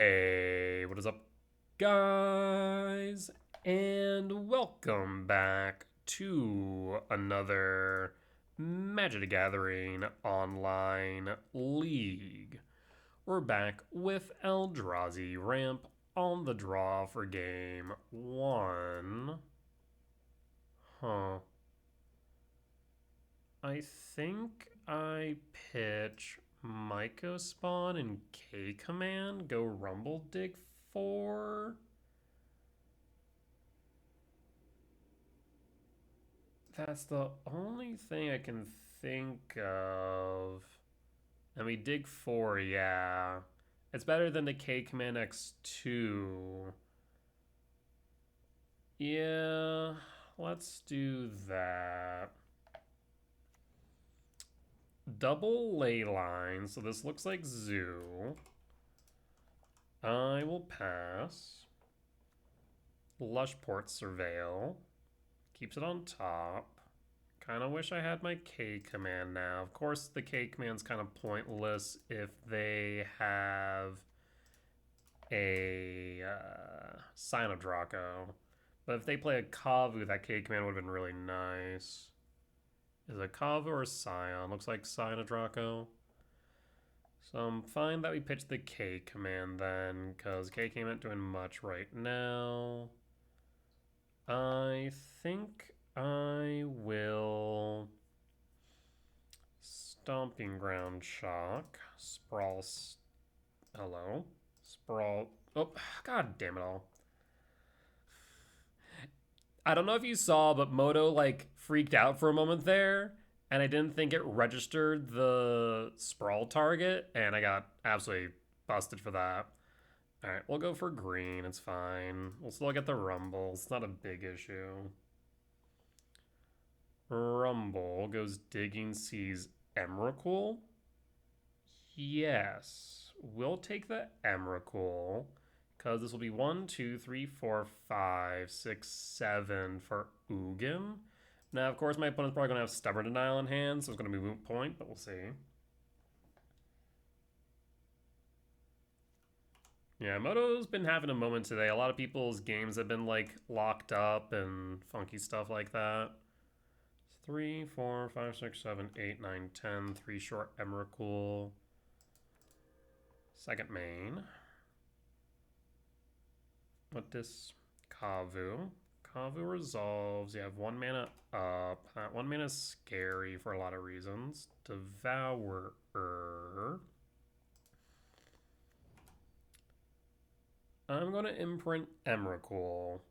Hey, what is up, guys? And welcome back to another Magic the Gathering online league. We're back with Eldrazi ramp on the draw for game one. Huh. I think I pitch Myco Spawn and K Command, go Rumble Dig 4. That's the only thing I can think of. And we dig 4, yeah. It's better than the K Command X2. Yeah, let's do that. Double ley line, so this looks like Zoo. I will pass. Lushport Surveil. Keeps it on top. Kind of wish I had my K command now. Of course, the K command's kind of pointless if they have a Sign of Draco. But if they play a Kavu, that K command would have been really nice. Is it Kavu or Scion? Looks like Sign of Draco. So I'm fine that we pitched the K command then, because K command isn't doing much right now. I think I will Stomping Ground Shock. Sprawl. Hello? Sprawl. Oh, god damn it all. I don't know if you saw, but Moto like freaked out for a moment there, and I didn't think it registered the Sprawl target, and I got absolutely busted for that. Alright, we'll go for green. It's fine. We'll still get the Rumble. It's not a big issue. Rumble goes Digging Seas Emrakul. Yes, we'll take the Emrakul because this will be 1, 2, 3, 4, 5, 6, 7 for Ugin. Now, of course, my opponent's probably going to have Stubborn Denial in hand, so it's going to be moot point, but we'll see. Yeah, Moto's been having a moment today. A lot of people's games have been like locked up and funky stuff like that. 3, 4, 5, 6, 7, 8, 9, 10. 3 short Emrakul. Second main. What this Kavu? Kavu resolves. You have 1 mana up. 1 mana is scary for a lot of reasons. Devourer. I'm going to imprint Emrakul.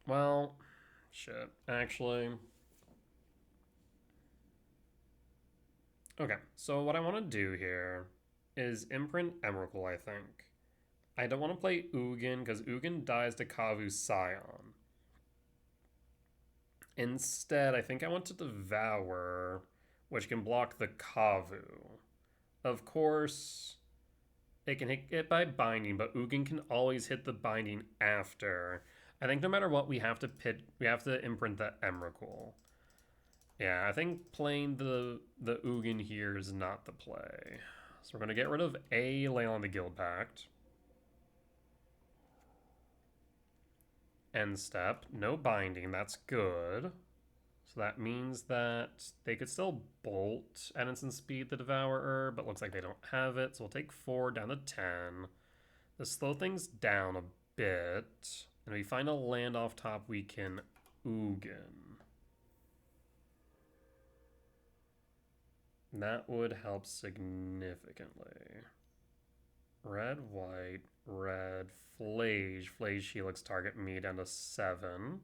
Well, shit. Actually. Okay, so what I want to do here is imprint Emrakul, I think. I don't want to play Ugin because Ugin dies to Kavu's Scion. Instead, I think I want to Devour, which can block the Kavu. Of course, it can hit it by binding, but Ugin can always hit the binding after. I think no matter what, we have to imprint the Emrakul. Yeah, I think playing the Ugin here is not the play. So we're going to get rid of a Ley on the Guild Pact. End step. No binding. That's good. So that means that they could still bolt at instant speed the Devourer, but looks like they don't have it. So we'll take 4 down to 10. To slow things down a bit. And if we find a land off top, we can Ugin. That would help significantly. Red, white, red, Flage. Flage Helix target me down to 7.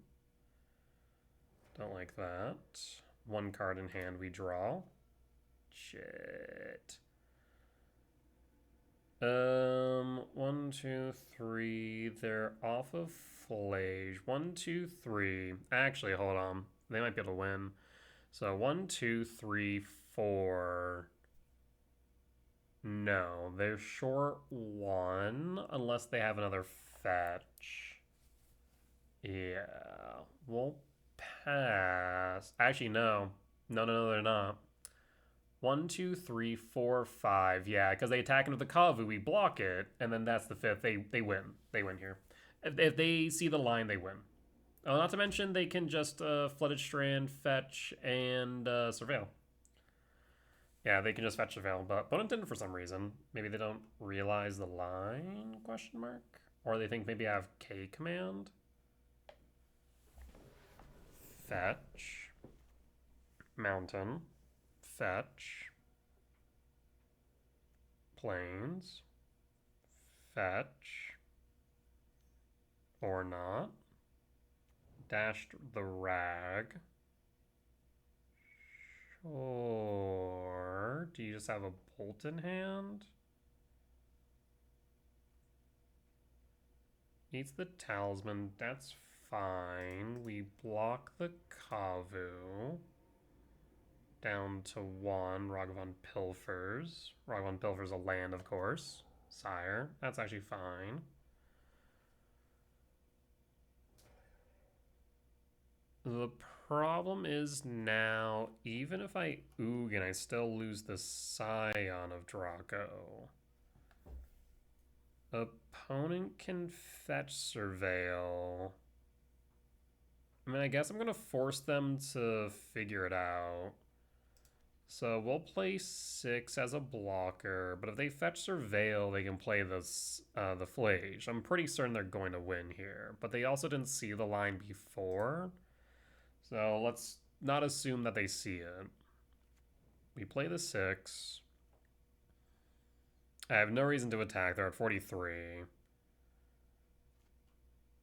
Don't like that. 1 card in hand we draw. Shit. 1, 2, 3. They're off of Flage. 1, 2, 3. Actually, hold on. They might be able to win. So 1, 2, 3, 4. No, they're short 1 unless they have another fetch. Yeah, we'll pass. Actually, no. No, they're not. 1, 2, 3, 4, 5. Yeah, because they attack into the Kavu, we block it, and then that's the 5th. They win. They win here. If they see the line, they win. Oh, not to mention they can just Flooded Strand, fetch, and surveil. Yeah, they can just fetch surveil, but opponent didn't for some reason. Maybe they don't realize the line, question mark? Or they think maybe I have K command. Fetch. Mountain. Fetch. Plains. Fetch. Or not. Dashed the rag. Or do you just have a bolt in hand? Needs the talisman. That's fine. We block the Kavu. Down to 1. Ragavan Pilfers. Ragavan Pilfers a land, of course. Sire. That's actually fine. The problem is now, even if I Ugin, I still lose the Scion of Draco. Opponent can fetch Surveil. I mean, I guess I'm going to force them to figure it out. So we'll play 6 as a blocker, but if they fetch Surveil, they can play this, the Flage. I'm pretty certain they're going to win here, but they also didn't see the line before. So let's not assume that they see it. We play the 6. I have no reason to attack. They're at 43.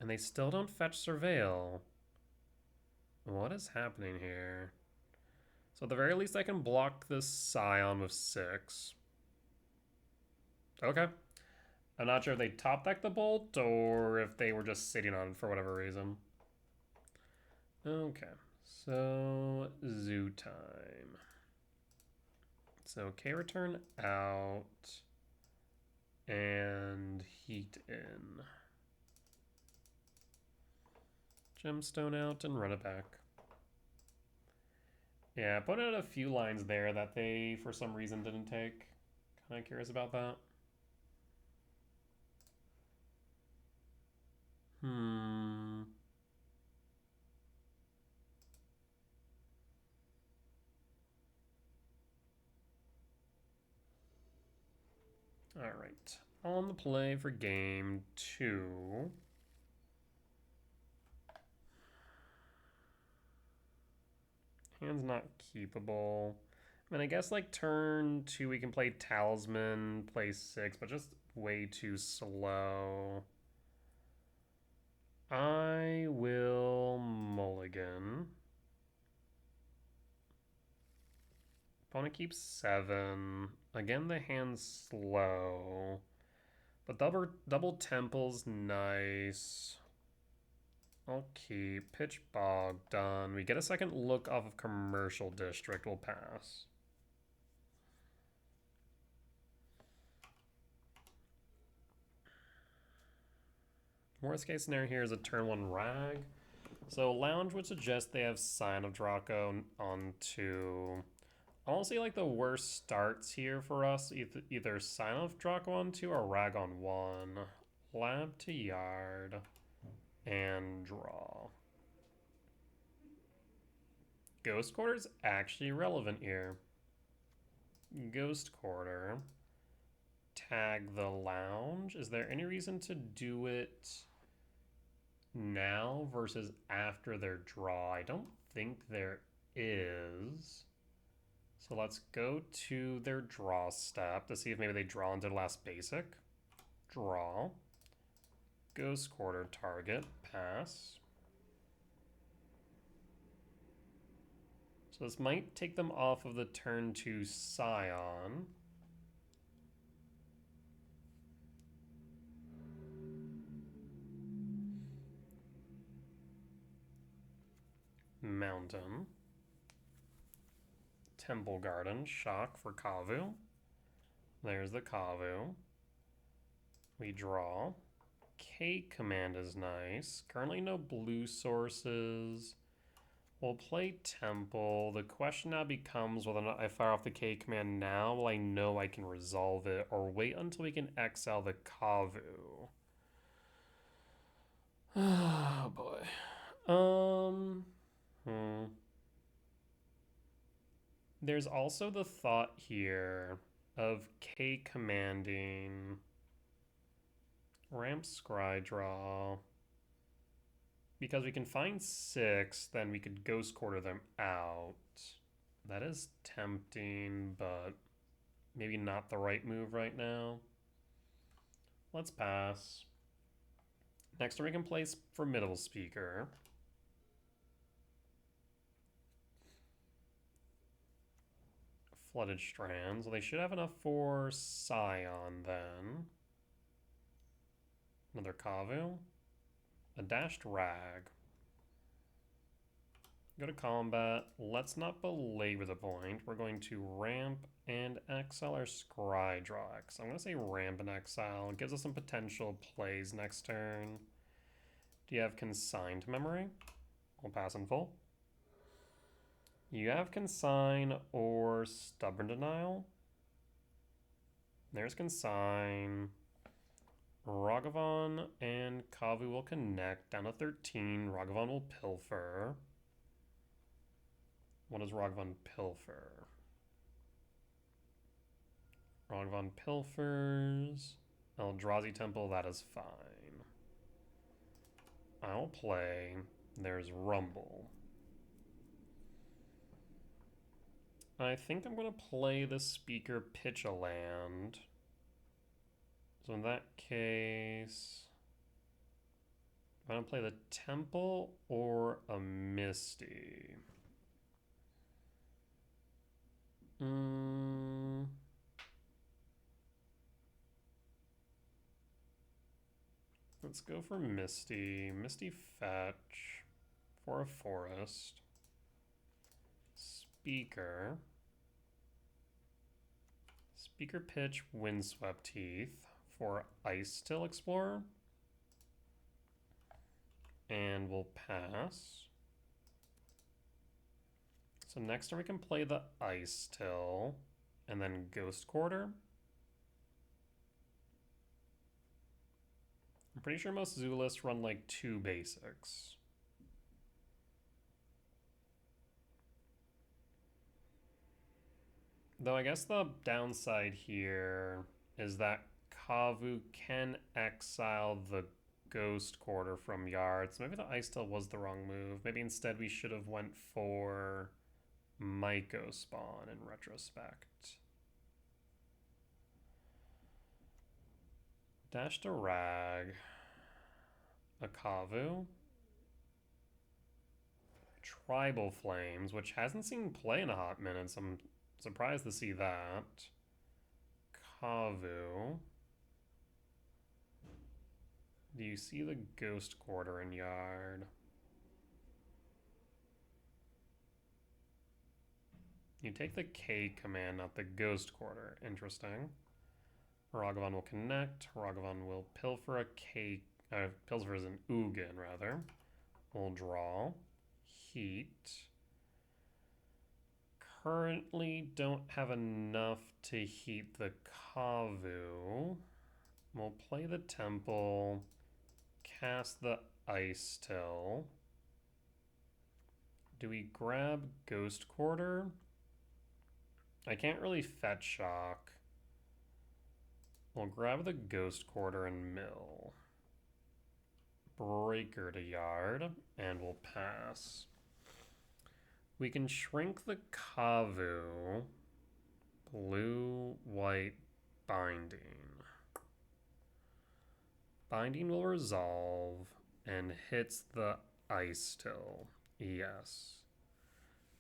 And they still don't fetch Surveil. What is happening here? So at the very least, I can block this Scion with 6. Okay. I'm not sure if they top deck the Bolt or if they were just sitting on it for whatever reason. Okay. So, zoo time. So, K return out and heat in. Gemstone out and run it back. Yeah, I put out a few lines there that they, for some reason, didn't take. Kind of curious about that. All right. On the play for game 2. Hand's not keepable. I mean, I guess like turn 2 we can play Talisman, play 6, but just way too slow. I will mulligan. Opponent keeps 7. Again, the hand's slow. But double temple's nice. I'll keep. Pitch Bog done. We get a second look off of Commercial District. We'll pass. Worst case scenario here is a turn 1 Rag. So Lounge would suggest they have Scion of Draco on 2. Honestly, like the worst starts here for us, either Scion of Draco on 2 or Rag on 1. Lab to Yard and draw. Ghost Quarter is actually relevant here. Ghost Quarter. Tag the Lounge. Is there any reason to do it now versus after their draw? I don't think there is. So let's go to their draw step to see if maybe they draw into the last basic. Draw. Ghost Quarter target. Pass. So this might take them off of the turn 2 Scion. Mountain. Temple Garden. Shock for Kavu. There's the Kavu. We draw. K command is nice. Currently no blue sources. We'll play Temple. The question now becomes whether or not I fire off the K command now while I know I can resolve it, or wait until we can exile the Kavu. Oh boy. There's also the thought here of K commanding ramp scry draw. Because we can find 6, then we could ghost quarter them out. That is tempting, but maybe not the right move right now. Let's pass. Next turn we can play Formidable Speaker. Flooded Strands. Well, they should have enough for Scion then. Another Kavu. A dashed Rag. Go to combat. Let's not belabor the point. We're going to ramp and exile our Scry draw. So I'm going to say ramp and exile. It gives us some potential plays next turn. Do you have Consigned Memory? We'll pass in full. You have Consign or Stubborn Denial. There's Consign. Ragavan and Kavu will connect down to 13. Ragavan will Pilfer. What does Ragavan Pilfer? Ragavan Pilfers. Eldrazi Temple, that is fine. I'll play. There's Rumble. I think I'm going to play the Speaker pitch a land. So in that case, I'm going to play the Temple or a Misty. Let's go for Misty. Misty fetch for a forest. Speaker. Speaker pitch Windswept Heath for Ice Till Explorer. And we'll pass. So next turn we can play the Ice Till and then Ghost Quarter. I'm pretty sure most Zoo lists run like 2 basics. Though I guess the downside here is that Kavu can exile the Ghost Quarter from Yard. So maybe the Ice Till was the wrong move. Maybe instead we should have went for Myco Spawn in retrospect. Dash to Rag. A Kavu. Tribal Flames, which hasn't seen play in a hot minute, so I'm surprised to see that. Kavu. Do you see the Ghost Quarter in Yard? You take the K command, not the Ghost Quarter. Interesting. Ragavan will connect. Ragavan will pilfer a K. Pilfer is an Ugin, rather. We'll draw. Heat. Currently don't have enough to heat the Kavu. We'll play the Temple. Cast the Ice Till. Do we grab Ghost Quarter? I can't really fetch shock. We'll grab the Ghost Quarter and mill. Breaker to Yard, and we'll pass. We can shrink the Kavu. Blue, white, binding. Binding will resolve and hits the Ice Till. Yes.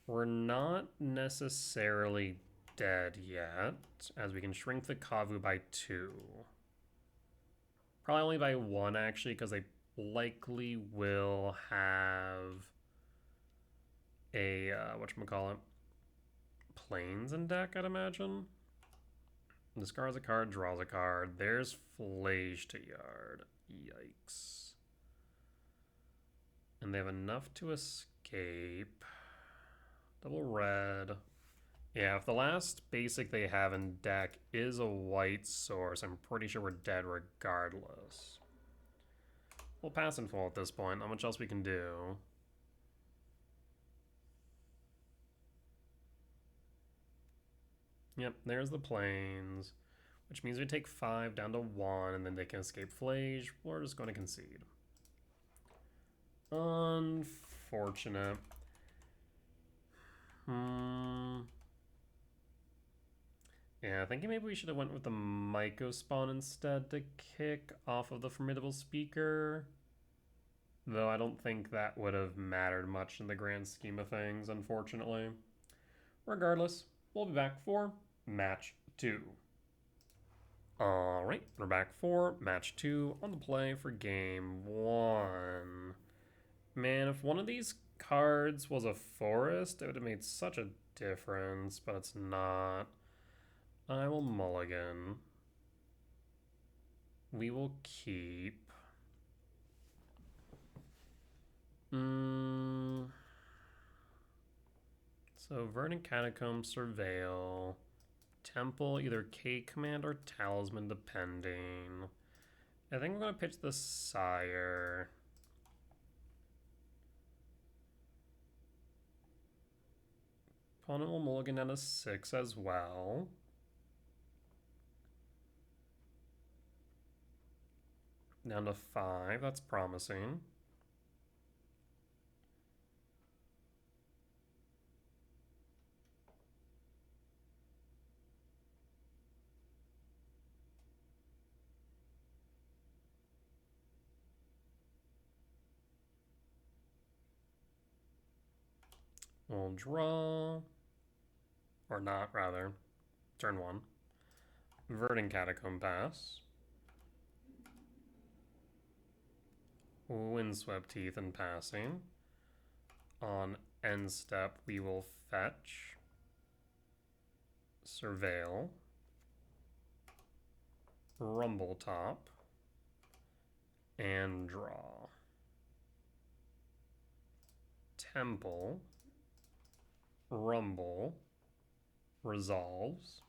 We're not necessarily dead yet, as we can shrink the Kavu by 2. Probably only by 1, actually, because they likely will have a, whatchamacallit, Plains in deck, I'd imagine. Discards a card, draws a card. There's Flage to Yard. Yikes. And they have enough to escape. escape. Double red. Yeah, if the last basic they have in deck is a white source, I'm pretty sure we're dead regardless. We'll pass in full at this point. Not much else we can do. Yep, there's the plains, which means we take 5 down to 1, and then they can escape Flage. We're just going to concede. Unfortunate. Yeah, thinking maybe we should have went with the Myco spawn instead to kick off of the Formidable Speaker. Though I don't think that would have mattered much in the grand scheme of things, unfortunately. Regardless, we'll be back for match 2. Alright, we're back for match 2 on the play for game 1. Man, if one of these cards was a forest, it would have made such a difference, but it's not. I will mulligan. We will keep. So Verdant Catacomb, Surveil, Temple, either K Command or Talisman, depending. I think we're gonna pitch the Sire. Opponent will mulligan down to 6 as well. Down to 5, that's promising. We'll draw. Or not, rather. Turn 1. Verdant Catacomb pass. Windswept Teeth and passing. On end step, we will fetch. Surveil. Rumble Top. And draw. Temple. Rumble. Resolves.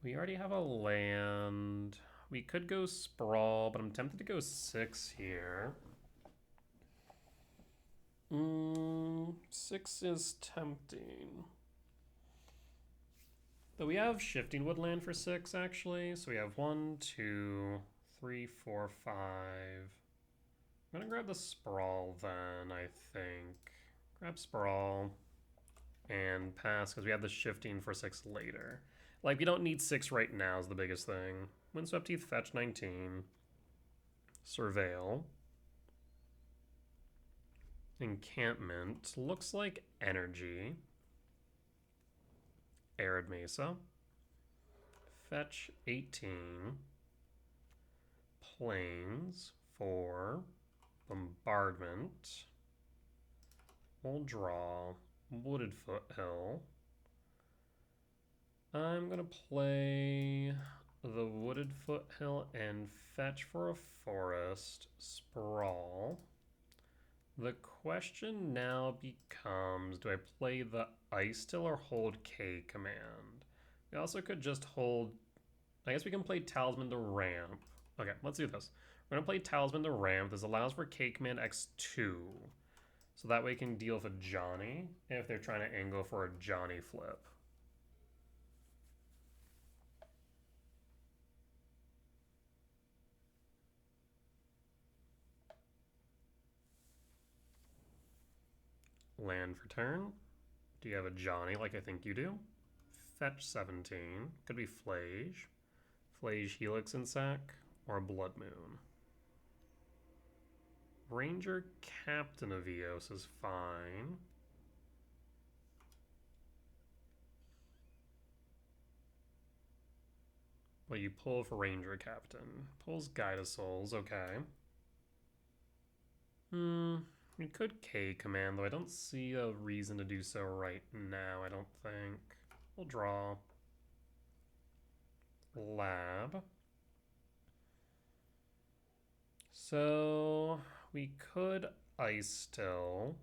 We already have a land. We could go Sprawl, but I'm tempted to go 6 here. 6 is tempting. Though we have Shifting Woodland for 6, actually. So we have 1, 2, 3, 4, 5. I'm gonna grab the Sprawl then, I think. Grab Sprawl and pass, because we have the Shifting for 6 later. Like, we don't need 6 right now is the biggest thing. Windswept Teeth, fetch 19. Surveil. Encampment. Looks like Energy. Arid Mesa. Fetch 18. Plains for Bombardment. We'll draw Wooded Foothill. I'm gonna play the Wooded Foothill and fetch for a forest, Sprawl. The question now becomes, do I play the Ice Still or hold K Command? We also could just hold, I guess we can play Talisman to ramp. Okay, let's do this. We're gonna play Talisman to ramp. This allows for K Command X2. So that way we can deal with a Johnny if they're trying to angle for a Johnny flip. Land for turn. Do you have a Johnny like I think you do? Fetch 17. Could be Flage. Flage Helix and Sack. Or Blood Moon. Ranger Captain of Eos is fine. Well, you pull for Ranger Captain. Pulls Guide of Souls, okay. We could K Command, though I don't see a reason to do so right now, I don't think. We'll draw. Lab. So we could Ice Till.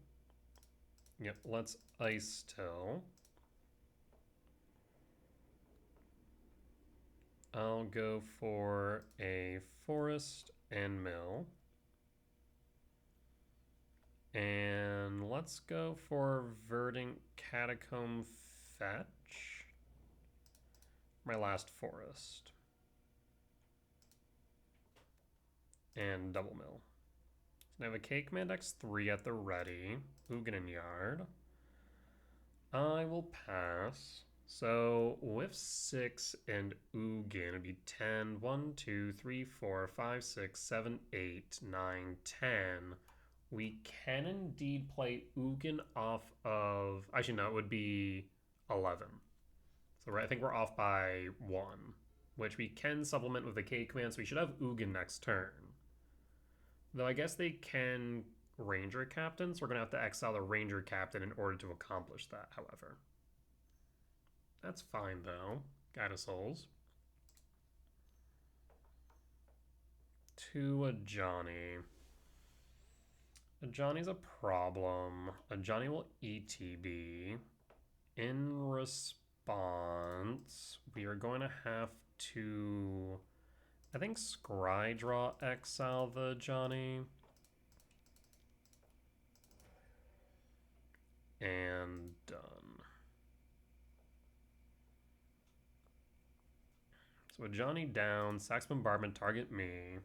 Yep, let's Ice Till. I'll go for a Forest and Mill. And let's go for Verdant Catacomb Fetch. My last Forest. And Double Mill. So I have a K Command X3 at the ready. Ugin and Yard. I will pass. So with 6 and Ugin, it'd be 10. 1, 2, 3, 4, 5, 6, 7, 8, 9, 10. We can indeed play Ugin off of... Actually, no, it would be 11. So I think we're off by 1, which we can supplement with the K command, so we should have Ugin next turn. Though I guess they can Ranger Captain, so we're going to have to exile the Ranger Captain in order to accomplish that, however. That's fine, though. Guide of Souls. To a Johnny. A Johnny's a problem. A Johnny will ETB. In response, we are going to have to... I think Scrydraw exile the Johnny. And done. So a Johnny down, Sax Bombardment, target me.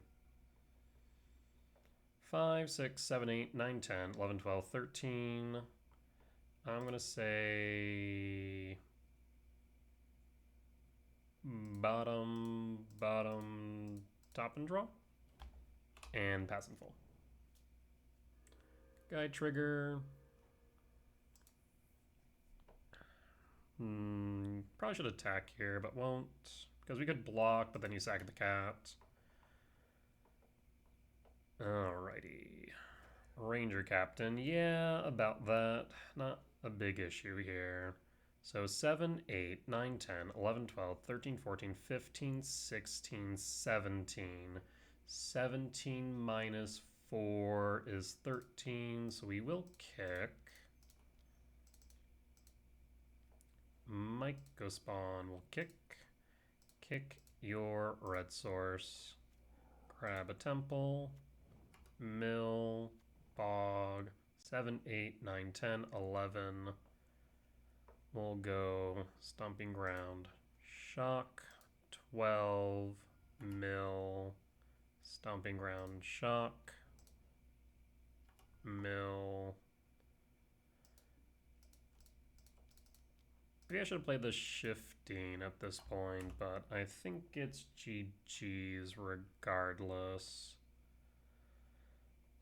5, 6, 7, 8, 9, 10, 11, 12, 13. I'm going to say... bottom, top and draw. And pass and full. Guide trigger. Probably should attack here, but won't. Because we could block, but then you sack the cat. Alrighty. Ranger Captain. Yeah, about that. Not a big issue here. So 7, 8, 9, 10, 11, 12, 13, 14, 15, 16, 17. 17 minus 4 is 13, so we will kick. Myco Spawn will kick. Kick your red source. Grab a temple. Mill. Bog. 7, 8, 9, 10, 11. We'll go Stomping Ground. Shock. 12. Mill. Stomping Ground. Shock. Mill. Maybe I should have played the shifting at this point, but I think it's GG's regardless.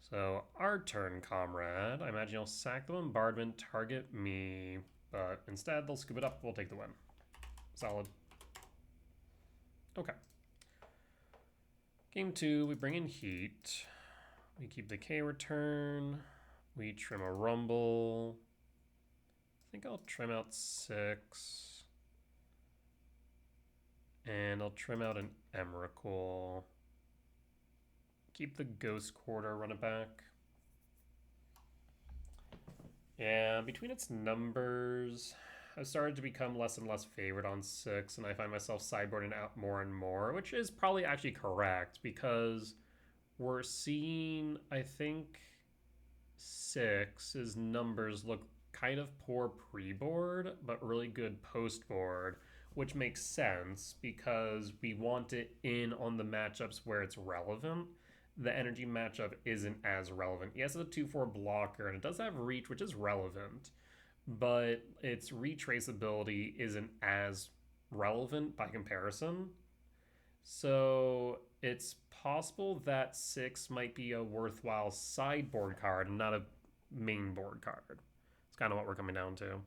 So, our turn, comrade. I imagine you'll sack the bombardment, target me, but instead they'll scoop it up, we'll take the win. Solid. Okay. Game 2, we bring in heat. We keep the K return. We trim a rumble. I think I'll trim out 6. And I'll trim out an Emrakul. Keep the Ghost Quarter, run it back. Yeah, between its numbers, I've started to become less and less favored on 6, and I find myself sideboarding out more and more, which is probably actually correct, because we're seeing, I think, 6's numbers look kind of poor pre-board, but really good post-board, which makes sense because we want it in on the matchups where it's relevant. The energy matchup isn't as relevant. Yes, it's a 2-4 blocker, and it does have reach, which is relevant, but its retraceability isn't as relevant by comparison. So it's possible that 6 might be a worthwhile sideboard card and not a main board card. It's kind of what we're coming down to.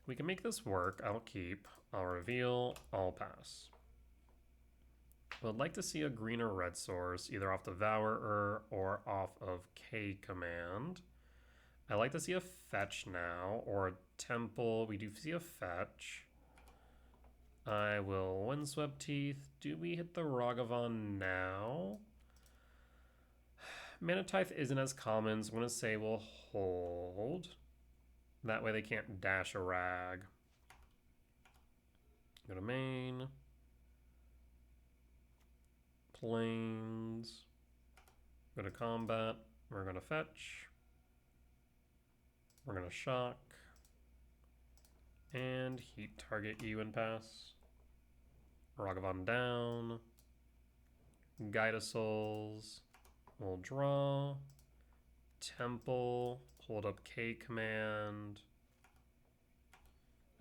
We can make this work. I'll keep. I'll reveal. I'll pass. I would like to see a green or red source, either off the Devourer or off of K command. I like to see a fetch now, or a temple. We do see a fetch. I will Windswept Teeth. Do we hit the Ragavan now? Mana Tithe isn't as common, so I'm going to say we'll hold. That way they can't dash a rag. Go to main. Plains. Go to combat. We're going to fetch. We're going to shock. And heat target you and pass. Ragavan down. Guide of Souls. We'll draw. Temple. Hold up K command.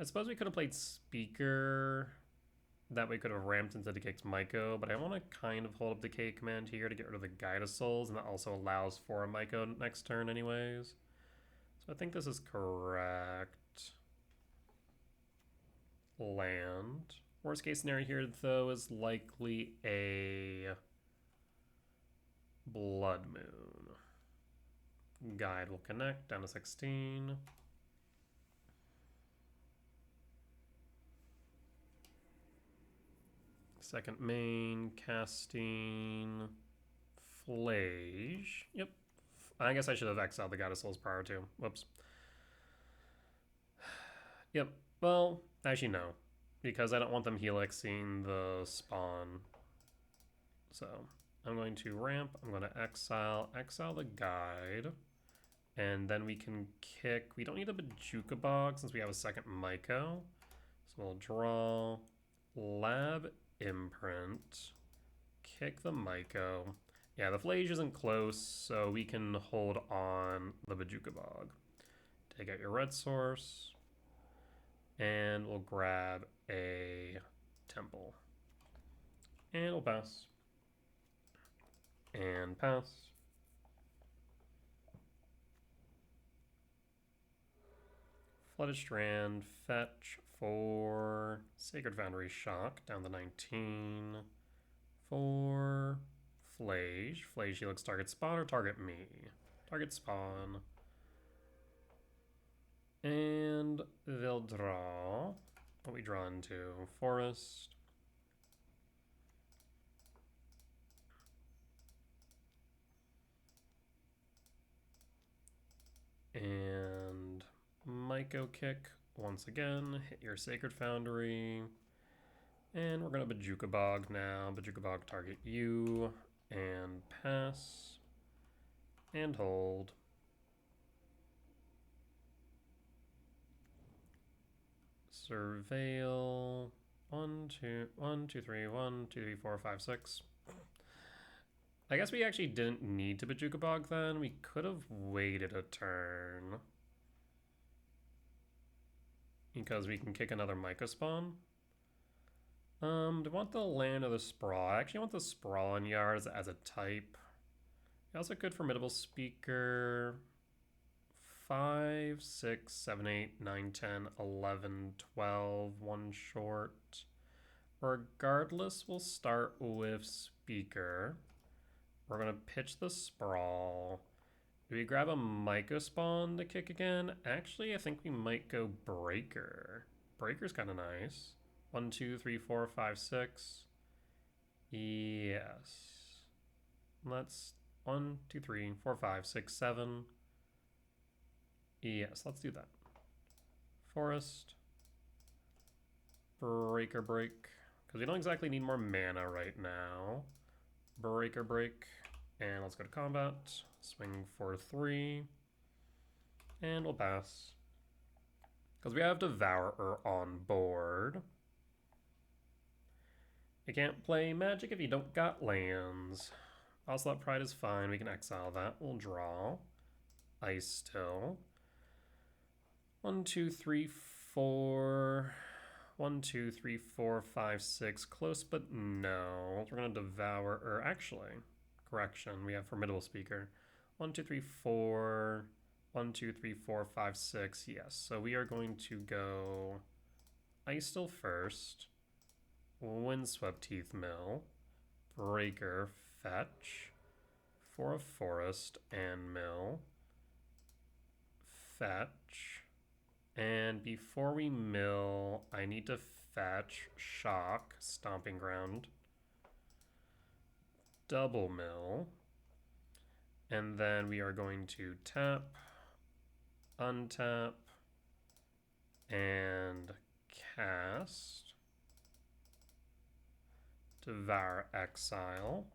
I suppose we could have played Speaker. That way we could have ramped into the Kicks Myco, but I want to kind of hold up the K command here to get rid of the Guide of Souls, and that also allows for a Myco next turn anyways. So I think this is correct. Land. Worst case scenario here, though, is likely a Blood Moon. Guide will connect down to 16. Second main, casting, Flage. Yep. I guess I should have exiled the God of Souls prior to. Whoops. Yep. Well, actually no. Because I don't want them helixing the spawn. So I'm going to ramp. I'm going to exile the guide. And then we can kick. We don't need a Bajuka Bog since we have a second Myco. So we'll draw Lab Imprint. Kick the Myco. Yeah, the Flage isn't close, so we can hold on the Bajuka Bog. Take out your red source. And we'll grab a Temple. And we'll pass. And pass. Flooded Strand, fetch for Sacred Foundry Shock, down to 19. For Flage. Flage helix target spawn or target me? Target spawn. And they'll draw. What we draw into? Forest. And Myco kick once again. Hit your Sacred Foundry. And we're going to Bajuka Bog now. Bajuka Bog target you. And pass. And hold. Surveil. 1, 2, 3, 1, 2, 3, 4, 5, 6. I guess we actually didn't need to Bajuka Bog then. We could have waited a turn. Because we can kick another Myco spawn. Do I want the land or the sprawl? I actually want the sprawl in yards as a type. Also good Formidable Speaker. 5, 6, 7, 8, 9, 10, 11, 12, one short. Regardless, we'll start with Speaker. We're going to pitch the sprawl. Do we grab a Myco spawn to kick again? Actually, I think we might go Breaker. Breaker's kind of nice. 1, 2, 3, 4, 5, 6. Yes. Let's 1, 2, 3, 4, 5, 6, 7. Yes, let's do that. Forest. Breaker break. Because we don't exactly need more mana right now. Breaker break. And let's go to combat. Swing for 3. And we'll pass. Because we have Devourer on board. You can't play Magic if you don't got lands. Ocelot Pride is fine. We can exile that. We'll draw. Ice Still. 1, 2, 3, 4. 1, 2, 3, 4, 5, 6. Close, but no. We're going to Devour, or actually, correction. We have Formidable Speaker. 1, 2, 3, 4. 1, 2, 3, 4, 5, 6. Yes. So we are going to go Ice Still first. Windswept Teeth Mill. Breaker, fetch. For a forest and mill. Fetch. And before we mill, I need to fetch Shock, Stomping Ground, double mill, And then we are going to tap, untap, and cast. Devour Exile.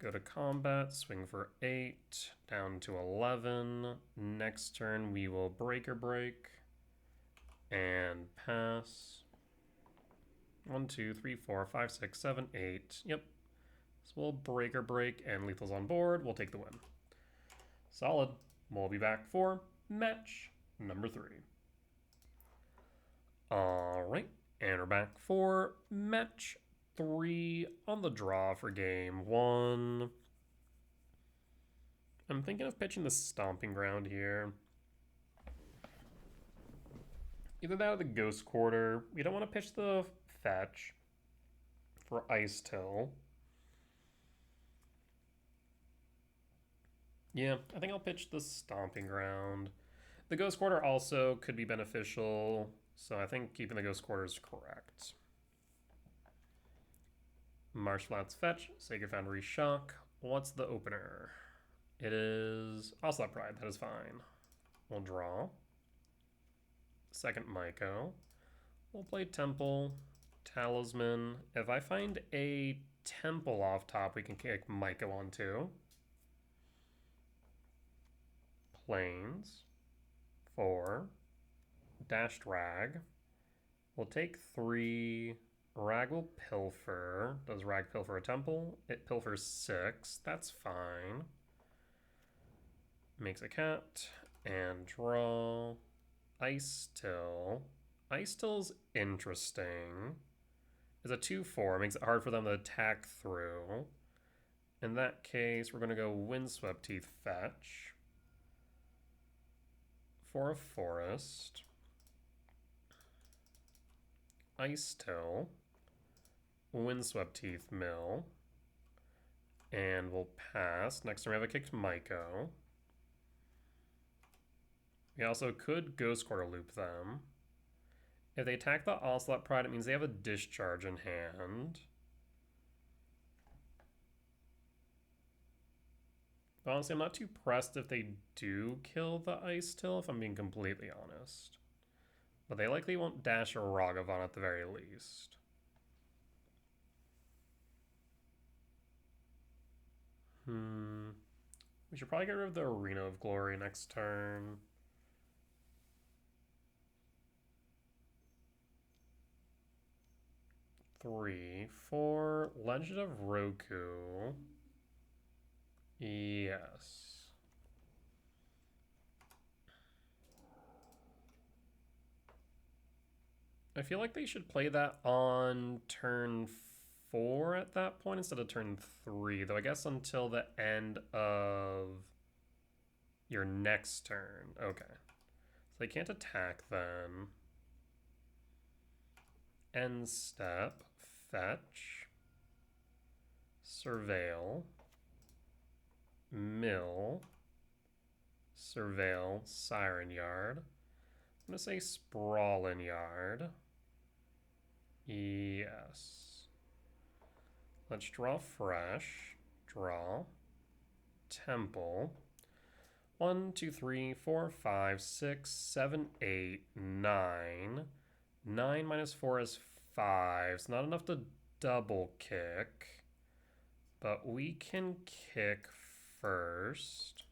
Go to combat, swing for 8, down to 11. Next turn we will Breaker Break and pass. 1, 2, 3, 4, 5, 6, 7, 8. Yep. So we'll Breaker Break and Lethal's on board. We'll take the win. Solid. We'll be back for match number 3. Alright, and we're back for match 3 on the draw for game 1. I'm thinking of pitching the Stomping Ground here. Either that or the Ghost Quarter. We don't want to pitch the Fetch for Ice Till. Yeah, I think I'll pitch the Stomping Ground. The Ghost Quarter also could be beneficial, so I think keeping the Ghost Quarter is correct. Marsh Flats Fetch, Sacred Foundry Shock. What's the opener? It is Ocelot Pride, that is fine. We'll draw. Second Myco. We'll play Temple, Talisman. If I find a Temple off top, we can kick Myco onto. Plains. 4. Dashed Rag. We'll take 3. Rag will Pilfer. Does Rag Pilfer a Temple? It Pilfers 6. That's fine. Makes a cat. And draw. Ice Till. Ice Till's interesting. It's a 2/4. Makes it hard for them to attack through. In that case, we're going to go Windswept Teeth Fetch. For a forest. Ice Till. Windswept Teeth Mill. And we'll pass. Next turn we have a kicked Myco. We also could Ghost Quarter loop them. If they attack the Ocelot Pride, it means they have a Discharge in hand. But honestly, I'm not too pressed if they do kill the Ice Till, if I'm being completely honest. But they likely won't dash a Ragavan at the very least. We should probably get rid of the Arena of Glory next turn. Three, 4, Legend of Roku. Yes. I feel like they should play that on turn 4 at that point instead of turn 3, though I guess until the end of your next turn. Okay. So they can't attack then. End step. Fetch. Surveil. Mill. Surveil. Siren Yard. I'm going to say Sprawlin Yard. Yes. Let's draw fresh. Draw. Temple. 1, 2, 3, 4, 5, 6, 7, 8, 9. 9 minus 4 is 5. It's not enough to double kick. But we can kick first.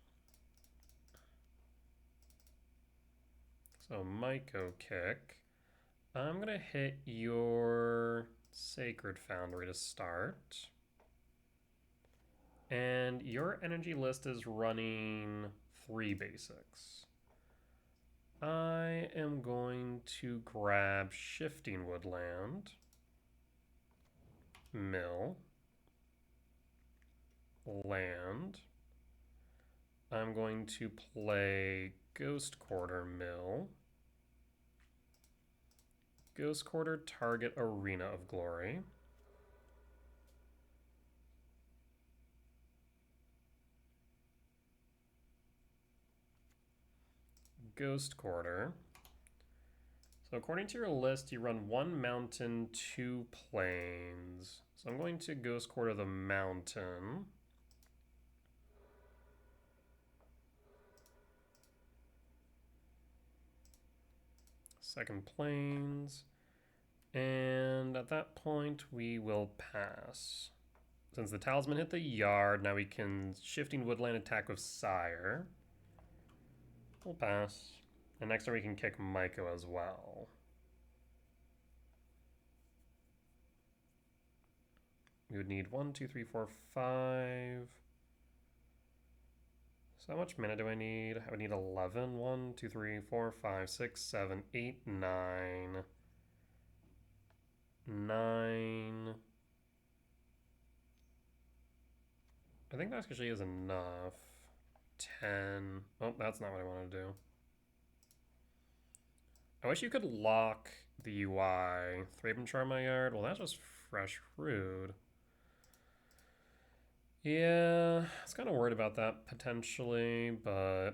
So Myco kick. I'm going to hit your Sacred Foundry to start. And your energy list is running 3 basics. I am going to grab Shifting Woodland, Mill, Land. I'm going to play Ghost Quarter Mill, Ghost Quarter target Arena of Glory. Ghost Quarter. So according to your list, you run 1 mountain, 2 plains. So I'm going to Ghost Quarter the mountain. second plains. And at that point, we will pass. Since the talisman hit the yard, now we can shifting woodland attack with Sire. We'll pass. And next turn we can kick Maiko as well. We would need 1, 2, 3, 4, 5. So how much mana do I need? I would need 11. 1, 2, 3, 4, 5, 6, 7, 8, 9. 9. I think that actually is enough. 10. Oh, that's not what I want to do. I wish you could lock the UI. Thraben Charm my yard. Well, that's just fresh rude. Yeah, I was kind of worried about that potentially, but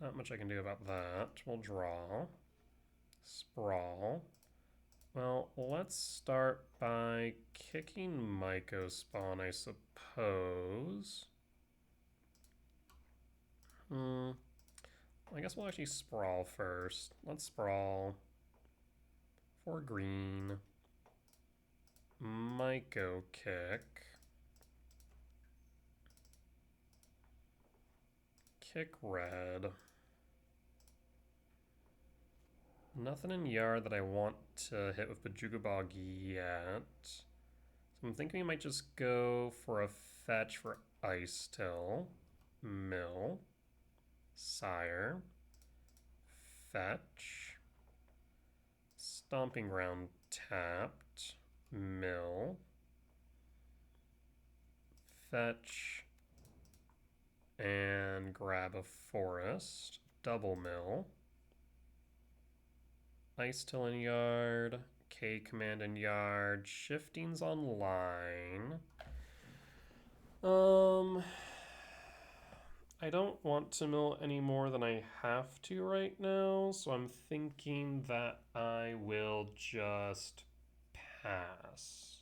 not much I can do about that. We'll draw. Sprawl. Well, let's start by kicking Maiko spawn, I suppose. I guess we'll actually sprawl first. Let's sprawl. 4 green. Maiko kick. Kick red. Nothing in yard that I want to hit with Bajuga Bog yet. So I'm thinking we might just go for a fetch for Ice Till. Mill. Sire. Fetch. Stomping Ground tapped. Mill. Fetch. And grab a forest. Double mill. Ice Till in yard. K command in yard. Shifting's online. I don't want to mill any more than I have to right now, so I'm thinking that I will just pass.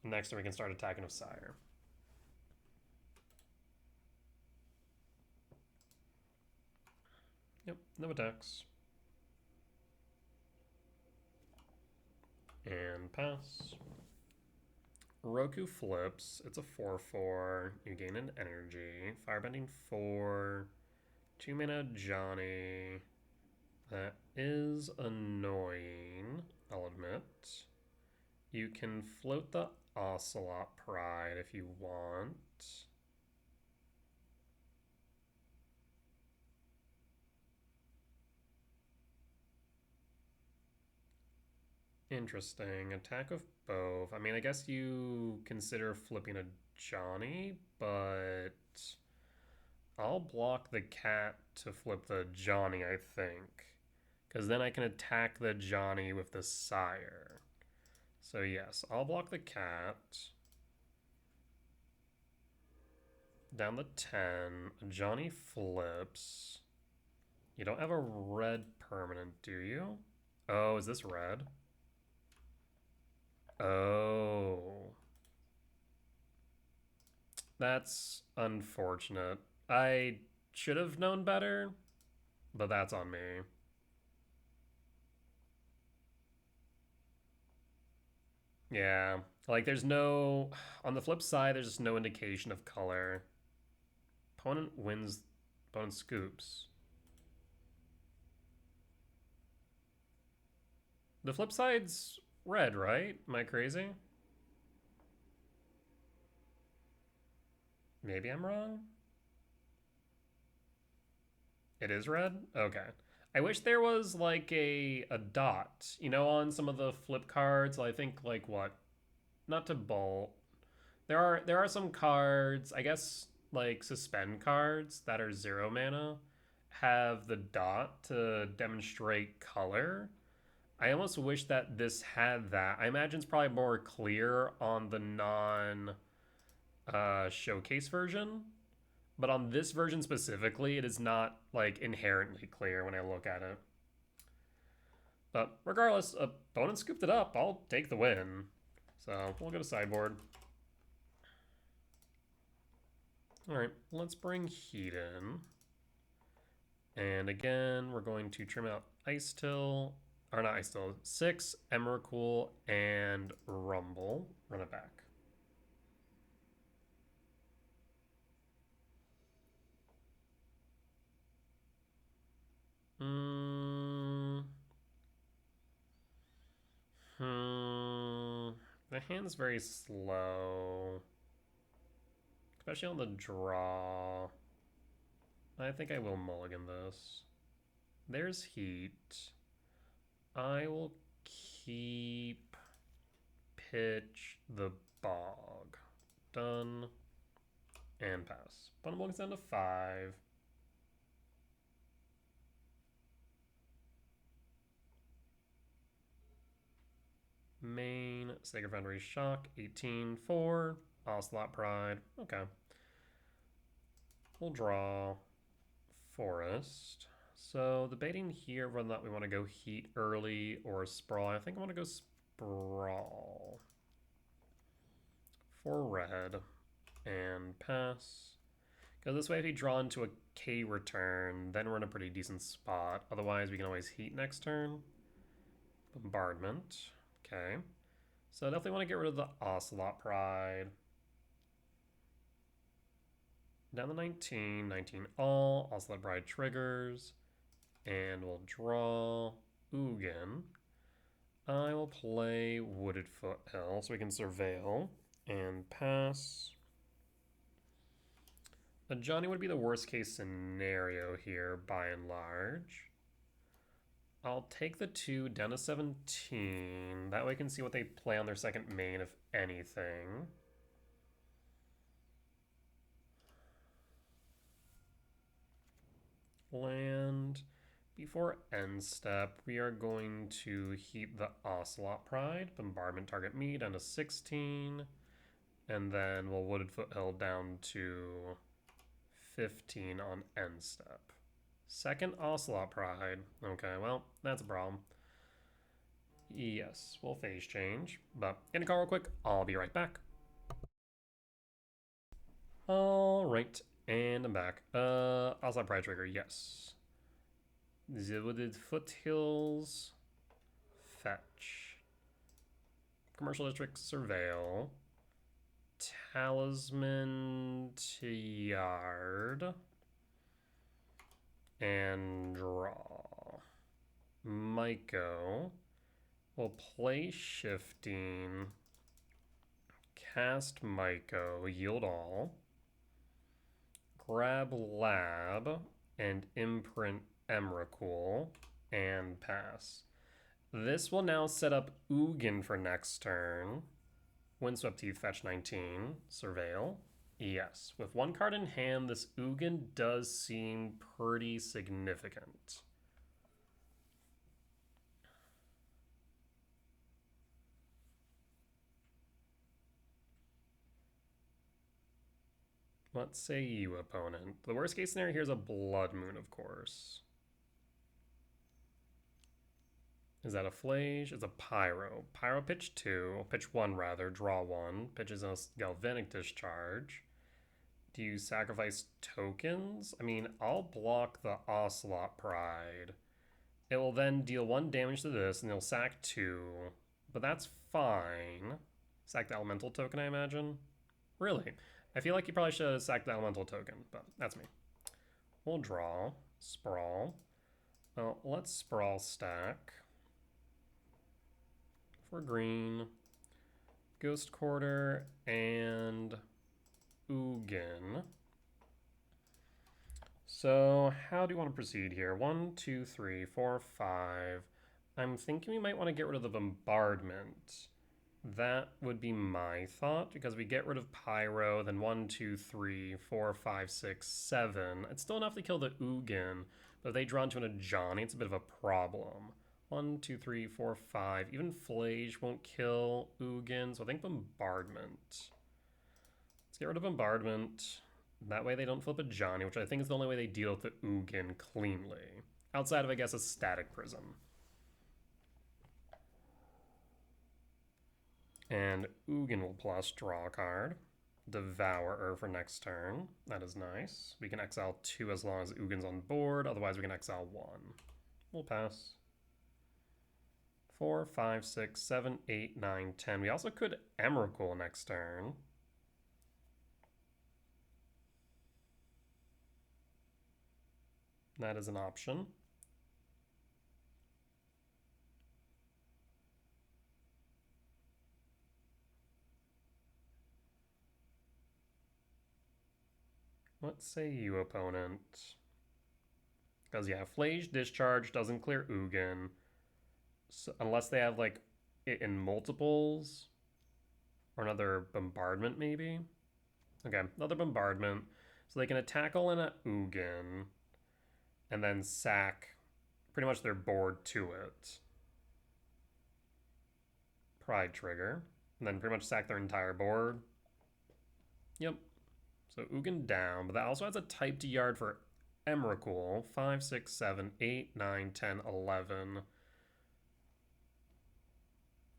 Next turn we can start attacking with Sire. Yep, no attacks. And pass. Roku flips. It's a 4/4. You gain an energy. Firebending 4. 2 mana Johnny. That is annoying, I'll admit. You can float the Ocelot Pride if you want. Interesting. Attack of both. I mean, I guess you consider flipping a Johnny, but I'll block the cat to flip the Johnny, I think. Because then I can attack the Johnny with the Sire. So yes, I'll block the cat. Down the 10. Johnny flips. You don't have a red permanent, do you? Oh, is this red? Oh. That's unfortunate. I should have known better, but that's on me. Yeah. Like, there's no... On the flip side, there's just no indication of color. Opponent wins... Opponent scoops. The flip side's red, right? Am I crazy? Maybe I'm wrong? It is red? Okay. I wish there was like a dot, you know, on some of the flip cards. I think like what? Not to bolt. There are some cards, I guess like suspend cards that are 0 mana have the dot to demonstrate color. I almost wish that this had that. I imagine it's probably more clear on the non showcase version. But on this version specifically, it is not like inherently clear when I look at it. But regardless, opponent scooped it up. I'll take the win. So we'll go to sideboard. Alright, let's bring heat in. And again, we're going to trim out Ice Till, or not Ice Till, 6, Emrakul, and Rumble. Run it back. The hand's very slow, especially on the draw. I think I will mulligan this. There's heat. I will keep pitch the bog. Done. And pass. Bottom mulligan's down to 5. Main, Sacred Foundry Shock, 18, 4. Ocelot Pride. Okay. We'll draw Forest. So debating here whether or not we want to go Heat early or Sprawl. I think I want to go Sprawl. For red. And pass. Because this way if we draw into a K return, then we're in a pretty decent spot. Otherwise we can always Heat next turn. Bombardment. Okay. So definitely want to get rid of the Ocelot Pride. Down to 19, 19 all, Ocelot Pride triggers, and we'll draw Ugin. I will play Wooded Foothill so we can Surveil and pass. A Johnny would be the worst case scenario here by and large. I'll take the 2 down to 17. That way I can see what they play on their second main, if anything. Land. Before end step, we are going to heat the Ocelot Pride, bombardment target me down to 16, and then we'll Wooded Foothill down to 15 on end step. Second Ocelot Pride. Okay, well, that's a problem. Yes, we'll phase change, but gonna call real quick. I'll be right back. All right, and I'm back. Ocelot Pride trigger, yes. The Wooded Foothills, fetch. Commercial District, surveil. Talisman to yard. And draw. Myco. We'll play shifting. Cast Myco, yield all. Grab Lab and imprint Emrakul and pass. This will now set up Ugin for next turn. Windswept Teeth, fetch 19. Surveil. Yes. With one card in hand, this Ugin does seem pretty significant. What say you, opponent? The worst case scenario here is a Blood Moon, of course. Is that a Flage? It's a Pyro. Pyro pitch 2, pitch 1 rather, draw 1. Pitches a Galvanic Discharge. Do you sacrifice tokens? I mean, I'll block the Ocelot Pride. It will then deal 1 damage to this, and it'll sack 2. But that's fine. Sack the Elemental token, I imagine? Really? I feel like you probably should have sacked the Elemental token, but that's me. We'll draw. Sprawl. Well, let's Sprawl stack. For green. Ghost Quarter and Ugin. So how do you want to proceed here? 1, 2, 3, 4, 5. I'm thinking we might want to get rid of the bombardment. That would be my thought, because we get rid of Pyro, then 1, 2, 3, 4, 5, 6, 7. It's still enough to kill the Ugin, but if they draw into an Ajani, it's a bit of a problem. 1, 2, 3, 4, 5. Even Flage won't kill Ugin, so I think Bombardment. Let's get rid of Bombardment. That way they don't flip a Ajani, which I think is the only way they deal with the Ugin cleanly. Outside of, I guess, a Static Prism. And Ugin will plus draw a card. Devourer for next turn. That is nice. We can exile 2 as long as Ugin's on board. Otherwise, we can exile 1. we'll pass. 4, 5, 6, 7, 8, 9, 10. We also could Emrakul next turn. That is an option. What say you, opponent? Because, yeah, Flage Discharge doesn't clear Ugin. So, unless they have, like, it in multiples. Or another Bombardment, maybe? Okay, another Bombardment. So they can attack all in at Ugin. And then sack pretty much their board to it. Pride Trigger. And then pretty much sack their entire board. Yep. So Ugin down, but that also has a type D yard for Emrakul. 5, 6, 7, 8, 9, 10, 11,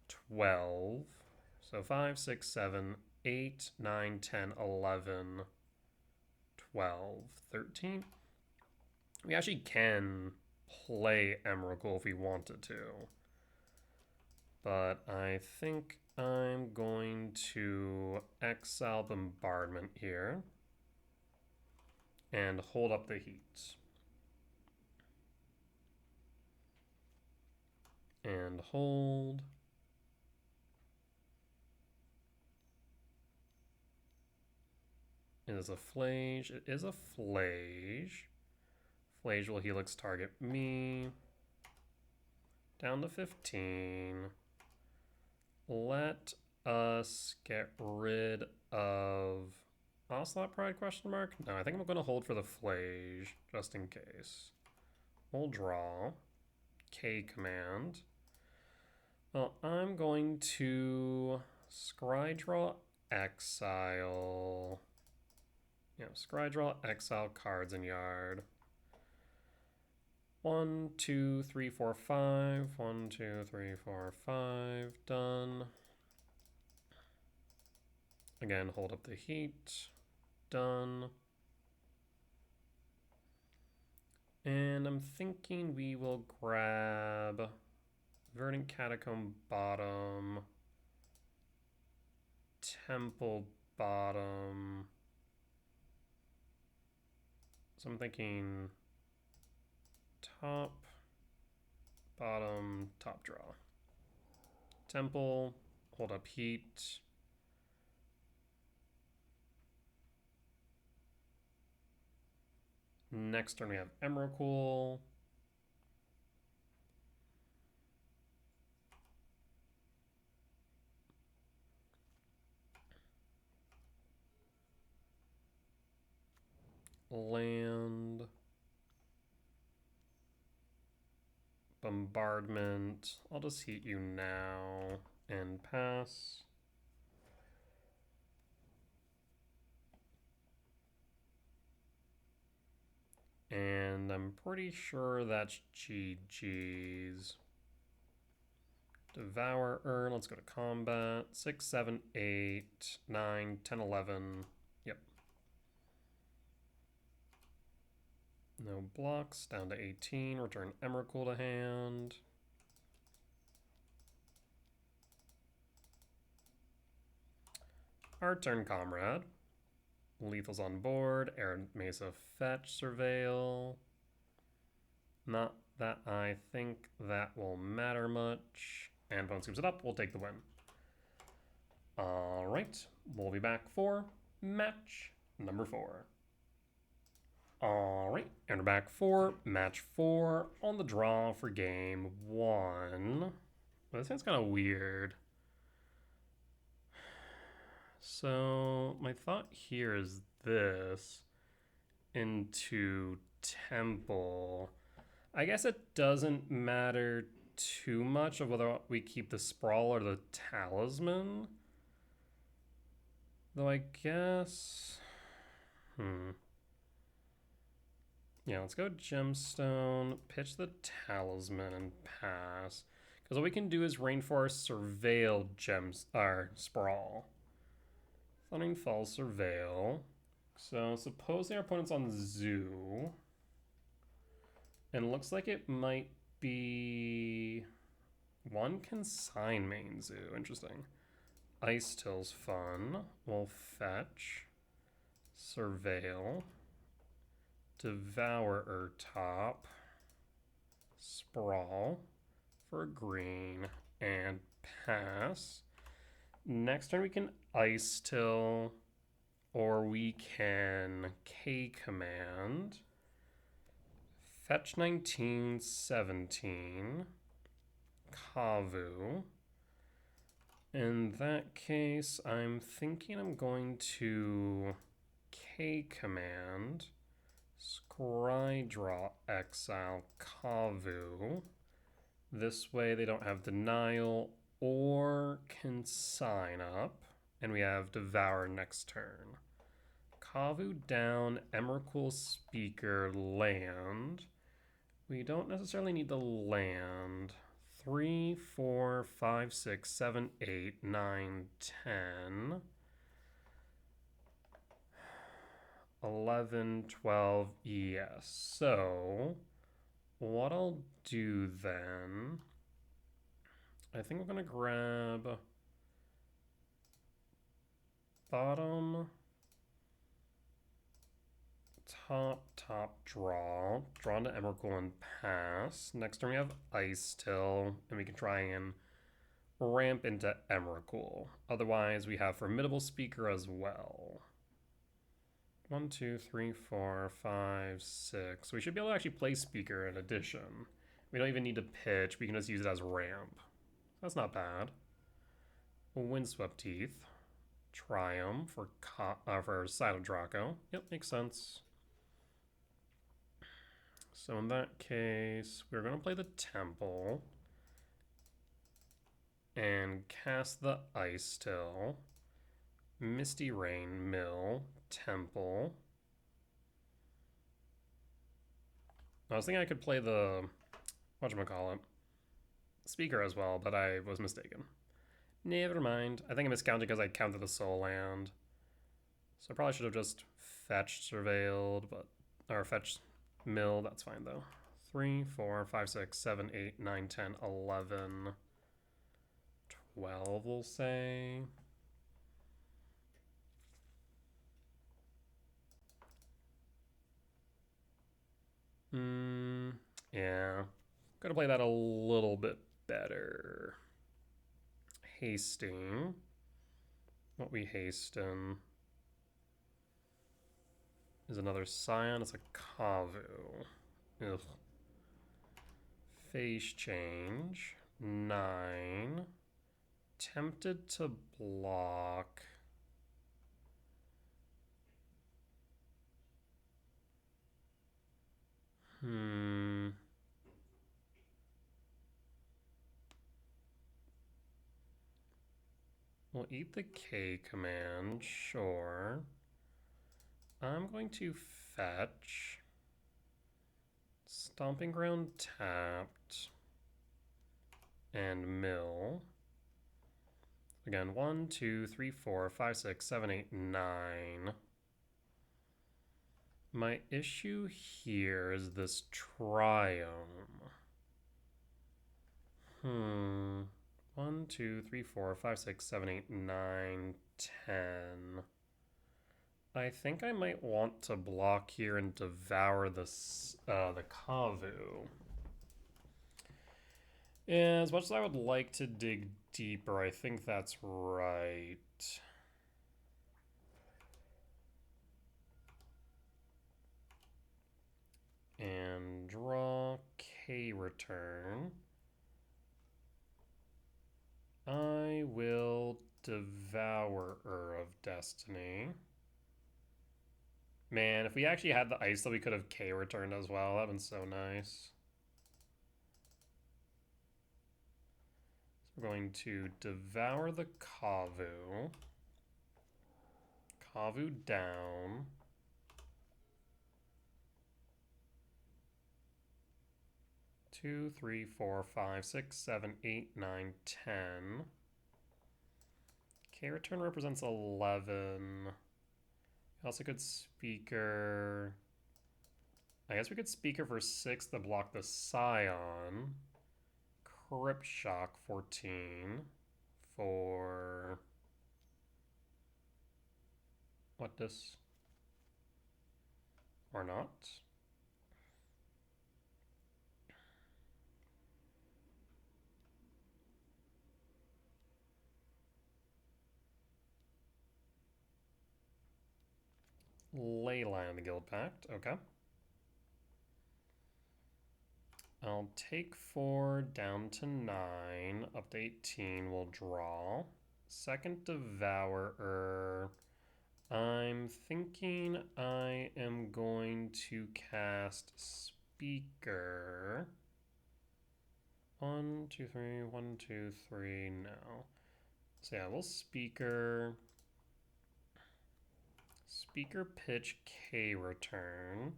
12. So 5, 6, 7, 8, 9, 10, 11, 12, 13. We actually can play Emrakul if we wanted to. But I think I'm going to exile Bombardment here and hold up the heat. And hold. It is a Flage. It is a Flage. Flage will Helix target me. Down to 15. Let us get rid of Ocelot Pride question mark? No, I think I'm going to hold for the Flage, just in case. We'll draw. K command. Well, I'm going to scry draw exile. Yeah, scry draw exile cards in yard. 1, 2, 3, 4, 5. 1, 2, 3, 4, 5. Done. Again, hold up the heat. Done. And I'm thinking we will grab Verdant Catacomb bottom, Temple bottom. So I'm thinking top, bottom, top draw. Temple, hold up heat. Next turn we have Emrakul. Land. Bombardment. I'll just heat you now and pass. And I'm pretty sure that's GG's. Devourer. Let's go to combat. 6, 7, 8, 9, 10, 11. Yep. No blocks. Down to 18. Return Emrakul to hand. Our turn, comrade. Lethal's on board. Arid Mesa fetch, surveil. Not that I think that will matter much. And opponent scoops it up. We'll take the win. All right. We'll be back for match number 4. All right. And we're back for match 4 on the draw for game 1. Well, this sounds kind of weird. So my thought here is this into Temple. I guess it doesn't matter too much of whether we keep the Sprawl or the Talisman. Though I guess... Yeah, let's go Gemstone, pitch the Talisman, and pass. Because all we can do is Rainforest, Surveil, Sprawl. Thundering Falls, Surveil. So supposing our opponent's on Zoo. And it looks like it might be one consign zoo. Interesting. Ice Till's fun. We'll fetch, surveil, devour top, sprawl for green, and pass. Next turn we can Ice Till, or we can K command. Fetch 19, 17. Kavu. In that case, I'm thinking I'm going to K command, scry draw exile Kavu. This way they don't have denial or consign up, and we have devour next turn. Kavu down, Emrakul Speaker, land. We don't necessarily need the land. 3, 4, 5, 6, 7, 8, 9, 10, 11, 12, yes. So what I'll do then, I think I'm gonna grab bottom, top, draw into Emrakul and pass. Next turn we have Ice Till, and we can try and ramp into Emrakul. Otherwise, we have Formidable Speaker as well. 1, 2, 3, 4, 5, 6. We should be able to actually play Speaker in addition. We don't even need to pitch. We can just use it as ramp. That's not bad. Windswept Teeth. Triumph for Side of Draco. Yep, makes sense. So in that case, we're going to play the Temple and cast the Ice Till. Misty Rain, mill, Temple. I was thinking I could play the, whatchamacallit, Speaker as well, but I was mistaken. Never mind. I think I miscounted because I counted the soul land. So I probably should have just fetched, surveilled, or fetched, mill. That's fine though. 3, 4, 5, 6, 7, 8, 9, 10, 11, 12, we'll say. Yeah. Gotta play that a little bit better. Hasting. What we hasten is another Scion. It's a Kavu. Ugh. Phase change. 9. Tempted to block. We'll eat the K command, sure. I'm going to fetch. Stomping Ground tapped. And mill. Again, 1, 2, 3, 4, 5, 6, 7, 8, 9. My issue here is this Triumph. 1, 2, 3, 4, 5, 6, 7, 8, 9, 10. I think I might want to block here and devour the Kavu. And as much as I would like to dig deeper, I think that's right. And draw K return. I will Devourer of Destiny. Man, if we actually had the ice that we could have K returned as well, that would been so nice. So we're going to devour the Kavu. Kavu down. Two, 3, 4, 5, 6, 7, 8, 9, 10. K return represents 11. Also good Speaker. I guess we could Speaker for 6 to block the Scion. Crypt Shock 14 for... what this? Or not? Leyline the Guild Pact, okay. I'll take 4 down to 9, up to 18, we'll draw. Second Devourer. I'm thinking I am going to cast Speaker. 1, 2, 3, 1, 2, 3, no. So yeah, we'll Speaker pitch K return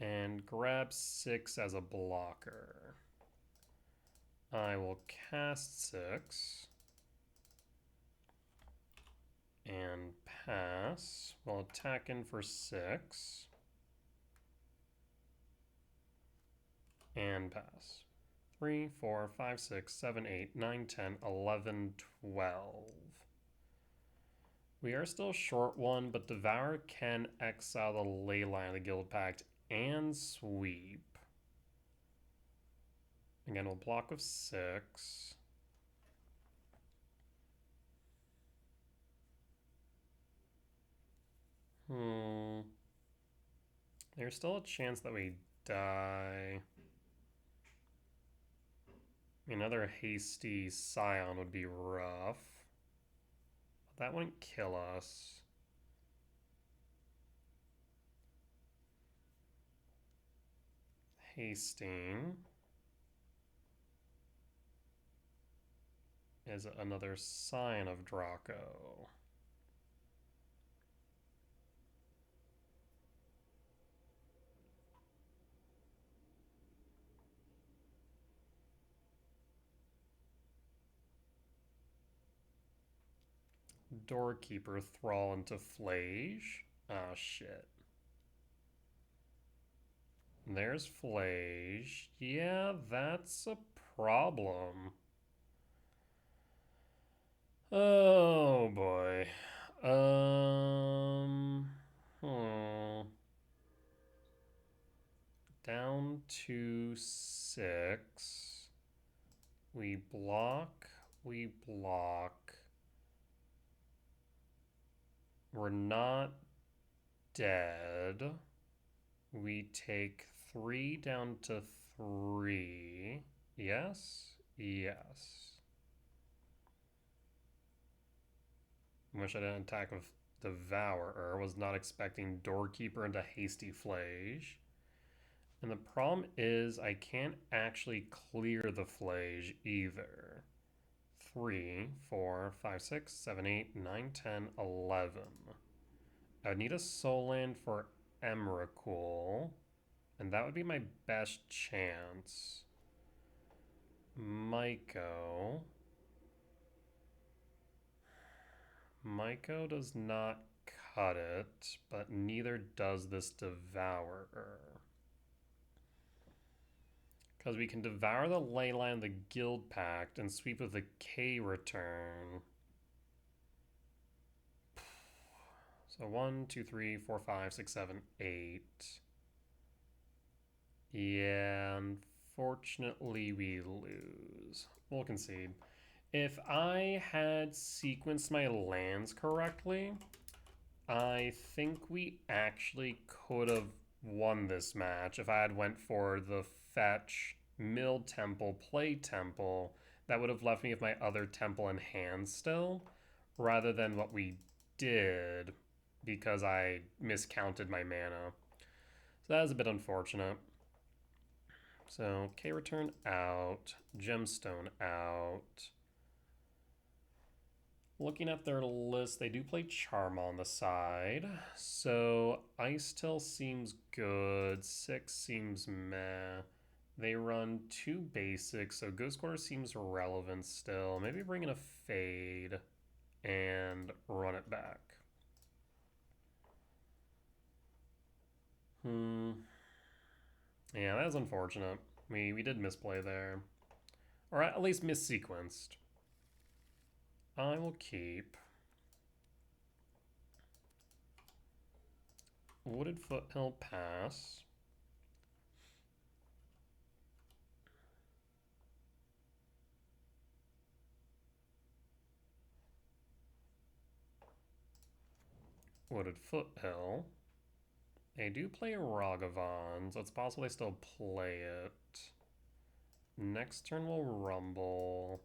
and grab 6 as a blocker. I will cast 6 and pass. We'll attack in for 6 and pass. 3, 4, 5, 6, 7, 8, 9, 10, 11, 12. We are still short 1, but Devour can exile the Leyline of the Guild Pact and sweep. Again, we'll block with 6. There's still a chance that we die. Another hasty Scion would be rough. But that wouldn't kill us. Hasting is another Scion of Draco. Doorkeeper Thrall into Flage. Ah, shit. There's Flage. Yeah, that's a problem. Oh boy. Down to 6. We block. We're not dead. We take 3 down to 3. Yes? Yes. I wish I didn't attack with Devourer. Was not expecting Doorkeeper into Hasty Flage. And the problem is I can't actually clear the Flage either. 3, 4, 5, 6, 7, 8, 9, 10, 11. I would need a Soul Land for Emrakul, and that would be my best chance. Myco does not cut it, but neither does this Devourer. Because we can Devour the Leyline of the Guild Pact and sweep with the K return. So 1, 2, 3, 4, 5, 6, 7, 8. Yeah, unfortunately we lose. We'll concede. If I had sequenced my lands correctly, I think we actually could have won this match if I had went for the fetch, mill temple, play temple. That would have left me with my other temple in hand still, rather than what we did because I miscounted my mana. So that was a bit unfortunate. So K return out, gemstone out. Looking at their list, they do play Charm on the side. So Ice Till seems good. 6 seems meh. They run 2 basics, so Ghost Quarter seems relevant still. Maybe bring in a Fade and run it back. that is unfortunate. We did misplay there. Or at least missequenced. I will keep Wooded Foothill Pass. Wooded Foothill. They do play Ragavan, so it's possible they still play it. Next turn we'll Rumble.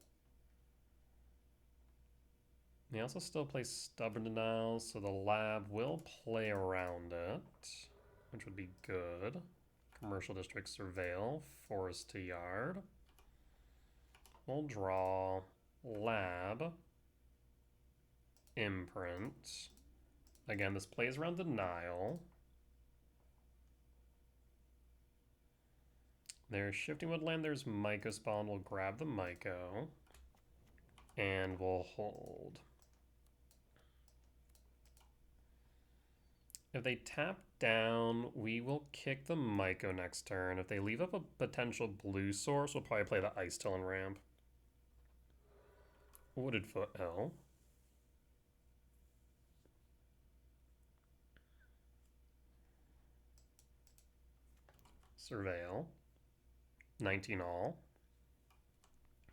They also still play Stubborn Denial, so the lab will play around it, which would be good. Commercial District Surveil, Forest to Yard. We'll draw Lab, Imprint. Again, this plays around Denial. There's Shifting Woodland, there's Myco Spawn. We'll grab the Myco. And we'll hold. If they tap down, we will kick the Myco next turn. If they leave up a potential blue source, we'll probably play the Ice Talon ramp. Wooded Foothill. Surveil. 19 all.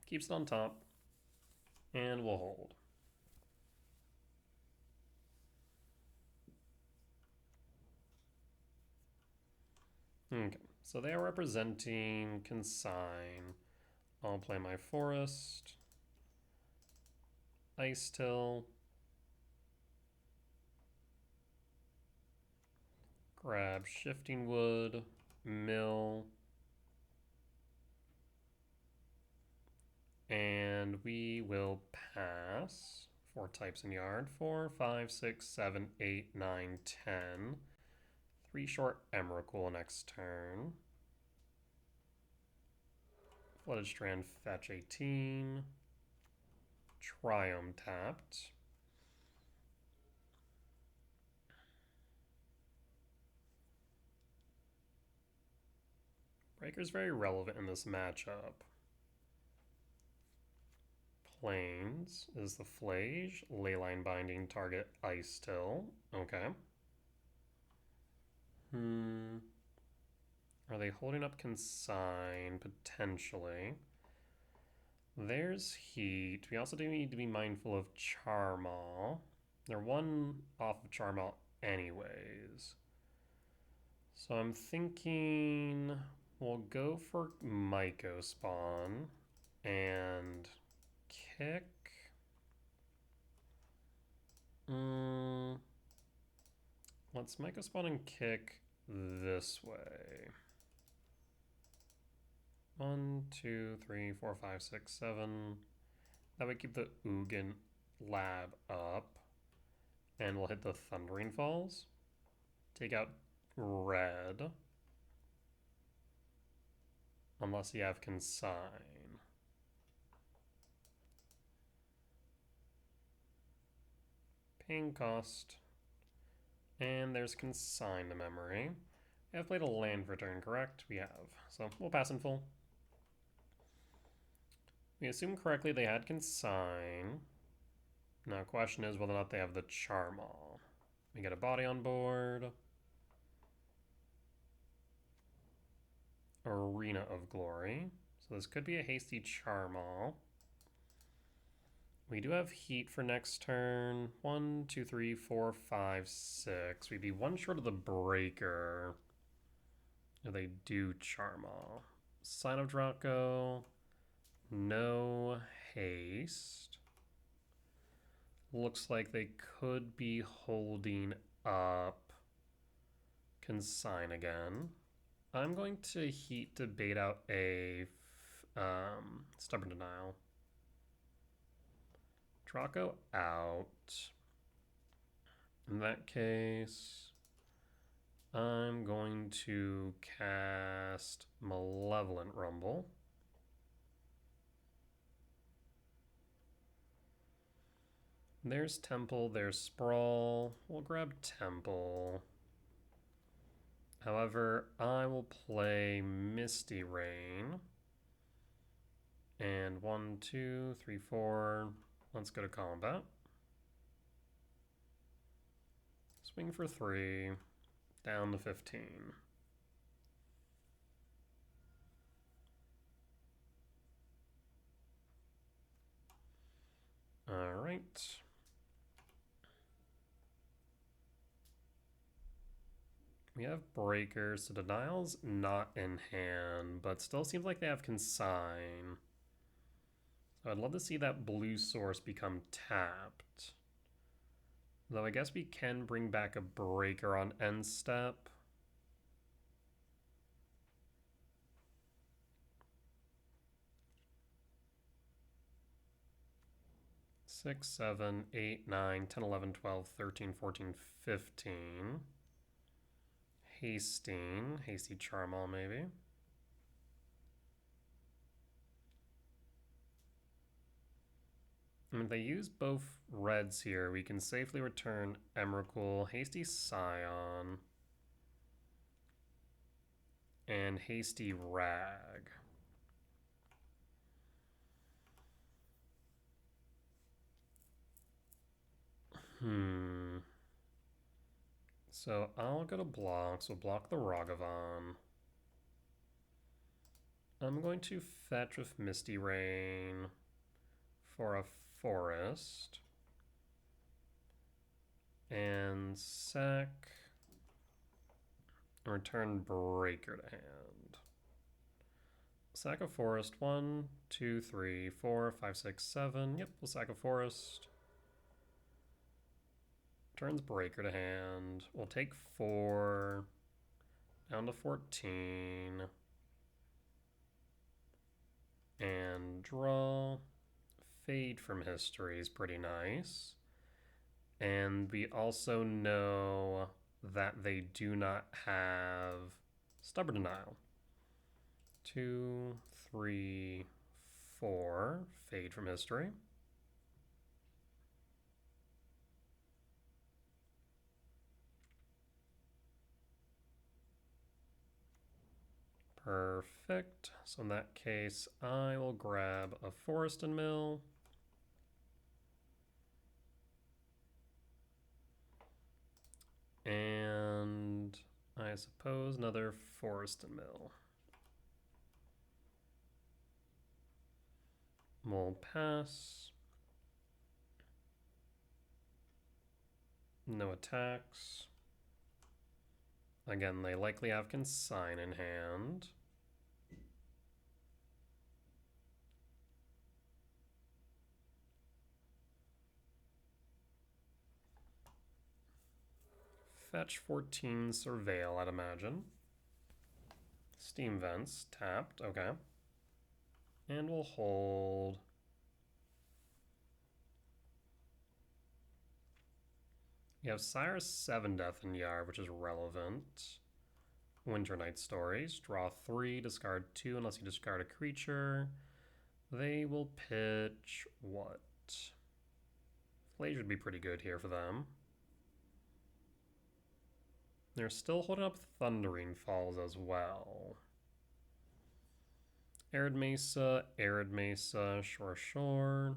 Keeps it on top. And we'll hold. Okay, so they are representing Consign. I'll play my Forest. Ice Till. Grab Shifting Wood. Mill. And we will pass 4 types in yard. 4, 5, 6, 7, 8, 9, 10. 3 short Emrakul next turn. Flooded Strand fetch 18. Triome tapped. Breaker's very relevant in this matchup. Plains is the Flage. Leyline Binding, target Ice Till. Okay. Are they holding up Consign? Potentially. There's Heat. We also do need to be mindful of Charmaw. They're one off of Charmaw anyways. So I'm thinking we'll go for Myco Spawn and kick. Let's Myco Spawn and kick this way. 1, 2, 3, 4, 5, 6, 7. That would keep the Ugin lab up. And we'll hit the Thundering Falls. Take out red. Unless you have Consign. Paying cost. And there's Consign to memory. We have played a land for turn, correct? We have. So we'll pass in full. We assume correctly they had Consign. Now question is whether or not they have the Charmaw. We get a body on board. Arena of Glory. So this could be a hasty Charmaw. We do have Heat for next turn. 1, 2, 3, 4, 5, 6. We'd be one short of the Breaker. If they do Charmaw. Sign of Draco. No haste. Looks like they could be holding up Consign again. I'm going to Heat to bait out a Stubborn Denial. Draco out. In that case, I'm going to cast Malevolent Rumble. There's Temple, there's Sprawl. We'll grab Temple. However, I will play Misty Rain. And 1, 2, 3, 4. Let's go to combat. Swing for 3. Down to 15. Alright. We have Breakers, so Denial's not in hand, but still seems like they have Consign. So I'd love to see that blue source become tapped. Though I guess we can bring back a Breaker on end step. Six, 7, 8, 9, 10, 11, 12, 13, 14, 15. Hasty Charmal maybe. And if they use both reds here, we can safely return Emrakul, Hasty Scion, and Hasty Rag. So I'll go to block, so block the Ragavan. I'm going to fetch with Misty Rain for a forest. And sack. Return Breaker to hand. Sack a forest. 1, 2, 3, 4, 5, 6, 7. Yep, we'll sack a forest. Turns Breaker to hand. We'll take 4. Down to 14. And draw. Fade from History is pretty nice. And we also know that they do not have Stubborn Denial. 2, 3, 4. Fade from History. Perfect. So in that case, I will grab a Forest and Mill. And I suppose another Forest and Mill. We'll pass. No attacks. Again, they likely have Consign in hand. Fetch 14, Surveil, I'd imagine. Steam Vents, tapped, okay. And we'll hold. We have Sire's 7 Death in Yard, which is relevant. Winter Night Stories. Draw 3, discard 2 unless you discard a creature. They will pitch what? Flage would be pretty good here for them. They're still holding up Thundering Falls as well. Arid Mesa, sure.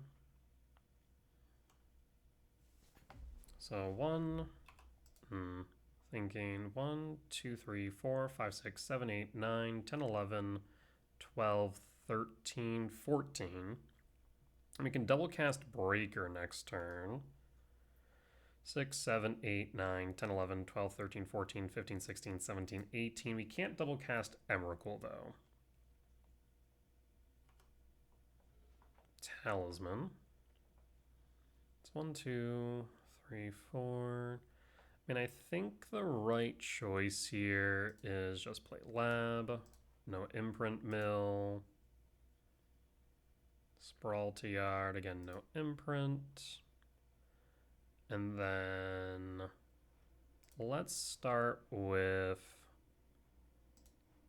So 1, thinking 1, 2, 3, 4, 5, 6, 7, 8, 9, 10, 11, 12, 13, 14. And we can double cast Breaker next turn. 6, 7, 8, 9, 10, 11, 12, 13, 14, 15, 16, 17, 18. We can't double cast Emrakul though. Talisman. It's 1, 2, 3, 4. I mean, I think the right choice here is just play Lab. No Imprint Mill. Sprawl to Yard. Again, no Imprint. And then let's start with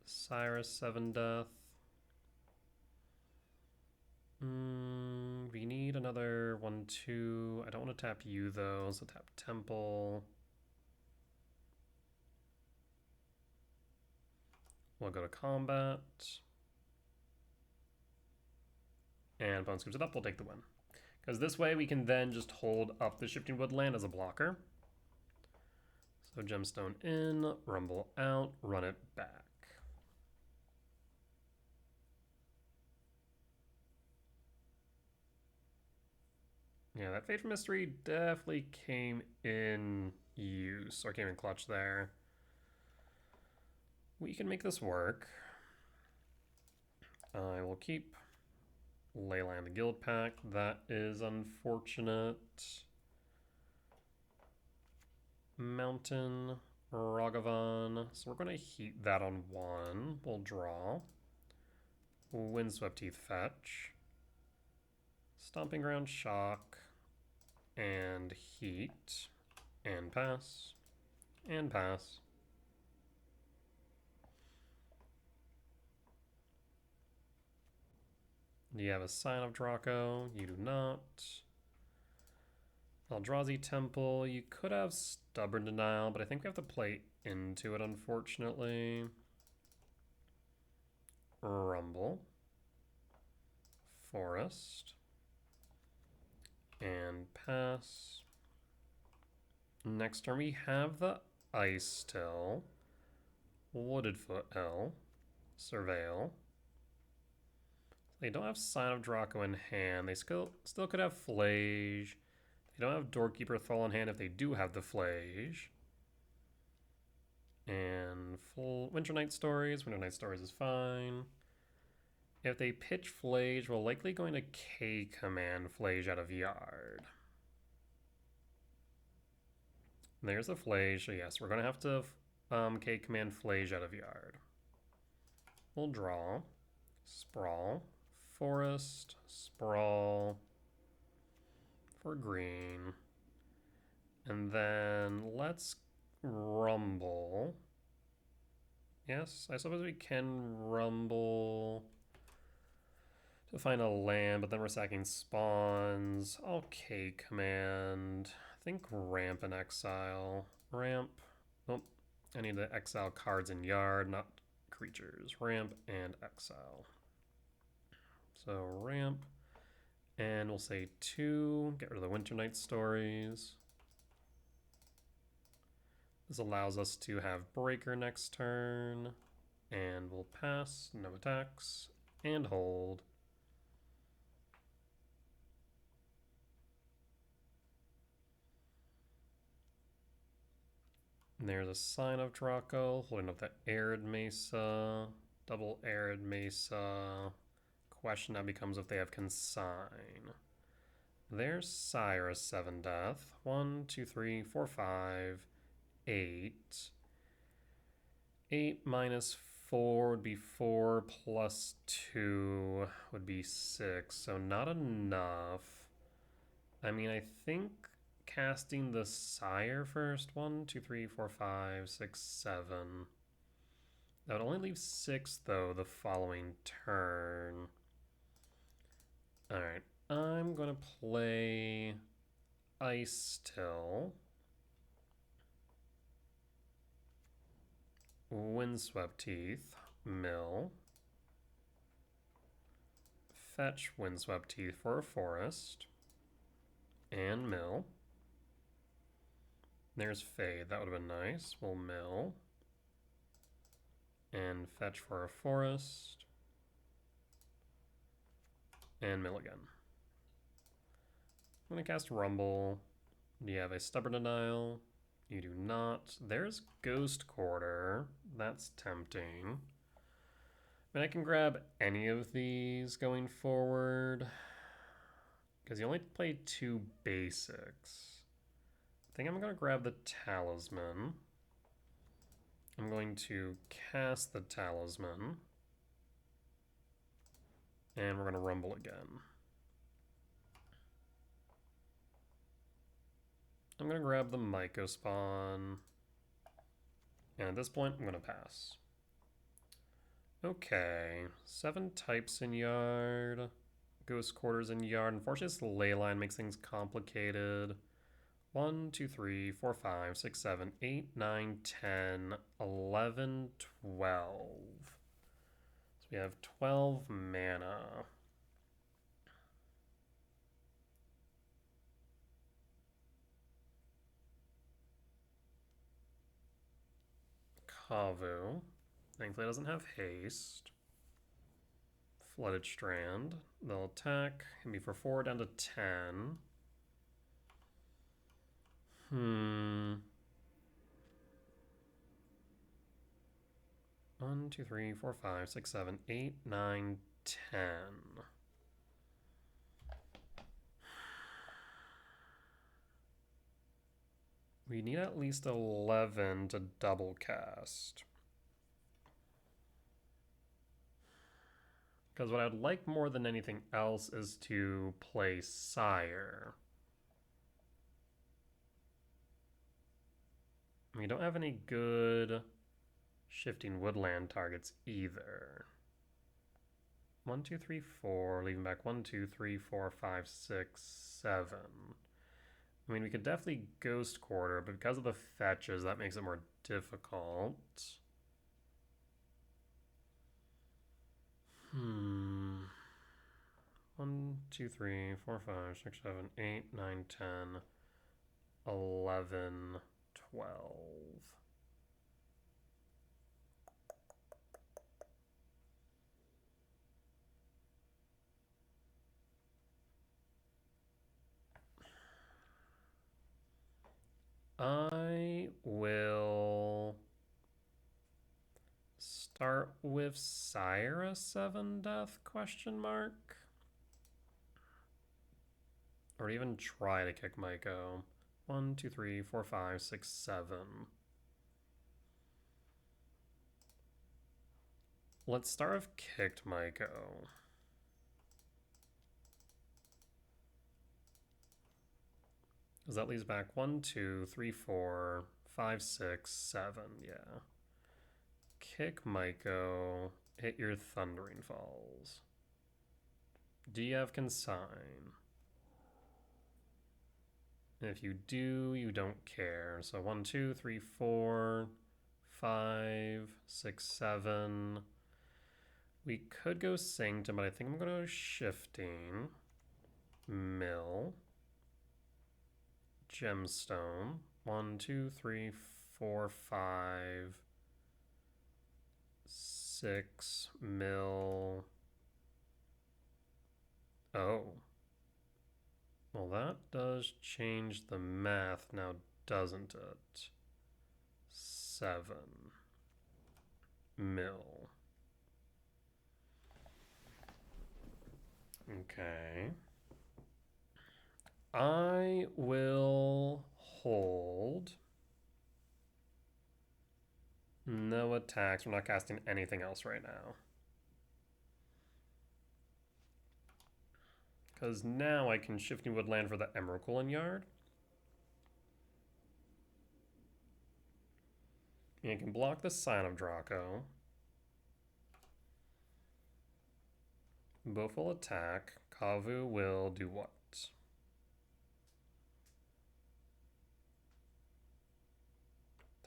Cyrus 7 Death. We need another 1, 2. I don't want to tap you though, so tap Temple. We'll go to combat. And opponent scoops it up, we'll take the win. Because this way we can then just hold up the Shifting Woodland as a blocker. So Gemstone in, Rumble out, run it back. Yeah, that Fade from Mystery definitely came in use, or came in clutch there. We can make this work. I will keep Leyline the Guild Pack. That is unfortunate. Mountain, Ragavan. So we're going to heat that on 1. We'll draw. Windswept Teeth fetch. Stomping Ground shock. And heat. And pass. And pass. Do you have a Sign of Draco? You do not. Eldrazi Temple. You could have Stubborn Denial, but I think we have to play into it, unfortunately. Rumble. Forest. And pass. Next turn we have the Ice still. Wooded Foot L. Surveil. They don't have Sign of Draco in hand. They still could have Flage. They don't have Doorkeeper Thrall in hand if they do have the Flage. And full Winter Night Stories. Winter Night Stories is fine. If they pitch Flage, we're likely going to K-command Flage out of Yard. There's the Flage. So yes, we're going to have to K-command Flage out of Yard. We'll draw. Sprawl. Forest, Sprawl for green. And then let's Rumble. Yes, I suppose we can Rumble to find a land, but then we're sacking spawns. I'll K-command. I think Ramp and Exile. Ramp. Oh, I need to exile cards in Yard, not creatures. Ramp and Exile. So ramp, and we'll say 2, get rid of the Winter Night Stories. This allows us to have Breaker next turn, and we'll pass, no attacks, and hold. And there's a Sign of Draco, holding up the Arid Mesa, double Arid Mesa. Question now becomes if they have Consign. There's Sire 7 death. 1, 2, 3, 4, 5, 8. 8 minus 4 would be 4 plus 2 would be 6. So not enough. I mean, I think casting the Sire first. 1, 2, 3, 4, 5, 6, 7. That would only leave 6 though the following turn. Alright, I'm going to play Ice Till. Windswept Teeth, mill. Fetch Windswept Teeth for a forest. And mill. There's Fade, that would have been nice. We'll mill. And fetch for a forest. And mill again. I'm going to cast Rumble. Do you have a Stubborn Denial? You do not. There's Ghost Quarter. That's tempting. I mean, I can grab any of these going forward. Because you only played 2 basics. I think I'm going to grab the Talisman. I'm going to cast the Talisman. And we're going to Rumble again. I'm going to grab the Myco Spawn. And at this point, I'm going to pass. Okay, 7 types in Yard. Ghost Quarters in Yard. Unfortunately, this Leyline makes things complicated. 1, 2, 3, 4, 5, 6, 7, 8, 9, 10, 11, 12. So we have 12 mana. Kavu. Thankfully, it doesn't have haste. Flooded Strand. They'll attack. Hit me for 4 down to 10. 1, 2, 3, 4, 5, 6, 7, 8, 9, 10. We need at least 11 to double cast. Because what I'd like more than anything else is to play Sire. We don't have any good shifting woodland targets either. 1, 2, 3, 4, leaving back 1, 2, 3, 4, 5, 6, 7. I mean, we could definitely Ghost Quarter, but because of the fetches, that makes it more difficult. 1, 2, 3, 4, 5, 6, 7, 8, 9, 10, 11, 12. I will start with Sire 7 death question mark. Or even try to kick Maiko. 1, 2, 3, 4, 5, 6, 7. Let's start with kicked Maiko. Because that leaves back 1, 2, 3, 4, 5, 6, 7. Yeah. Kick Maiko. Hit your Thundering Falls. Do you have Consign? If you do, you don't care. So 1, 2, 3, 4, 5, 6, 7. We could go Sanctum, but I think I'm going to go Shifting. Mill. Gemstone. 1, 2, 3, 4, 5, 6. Mill. Oh. Well, that does change the math now, doesn't it? 7. Mill. Okay. I will hold. No attacks. We're not casting anything else right now. Because now I can Shifting Woodland for the Emrakul Yard. And I can block the Sign of Draco. Both will attack. Kavu will do what?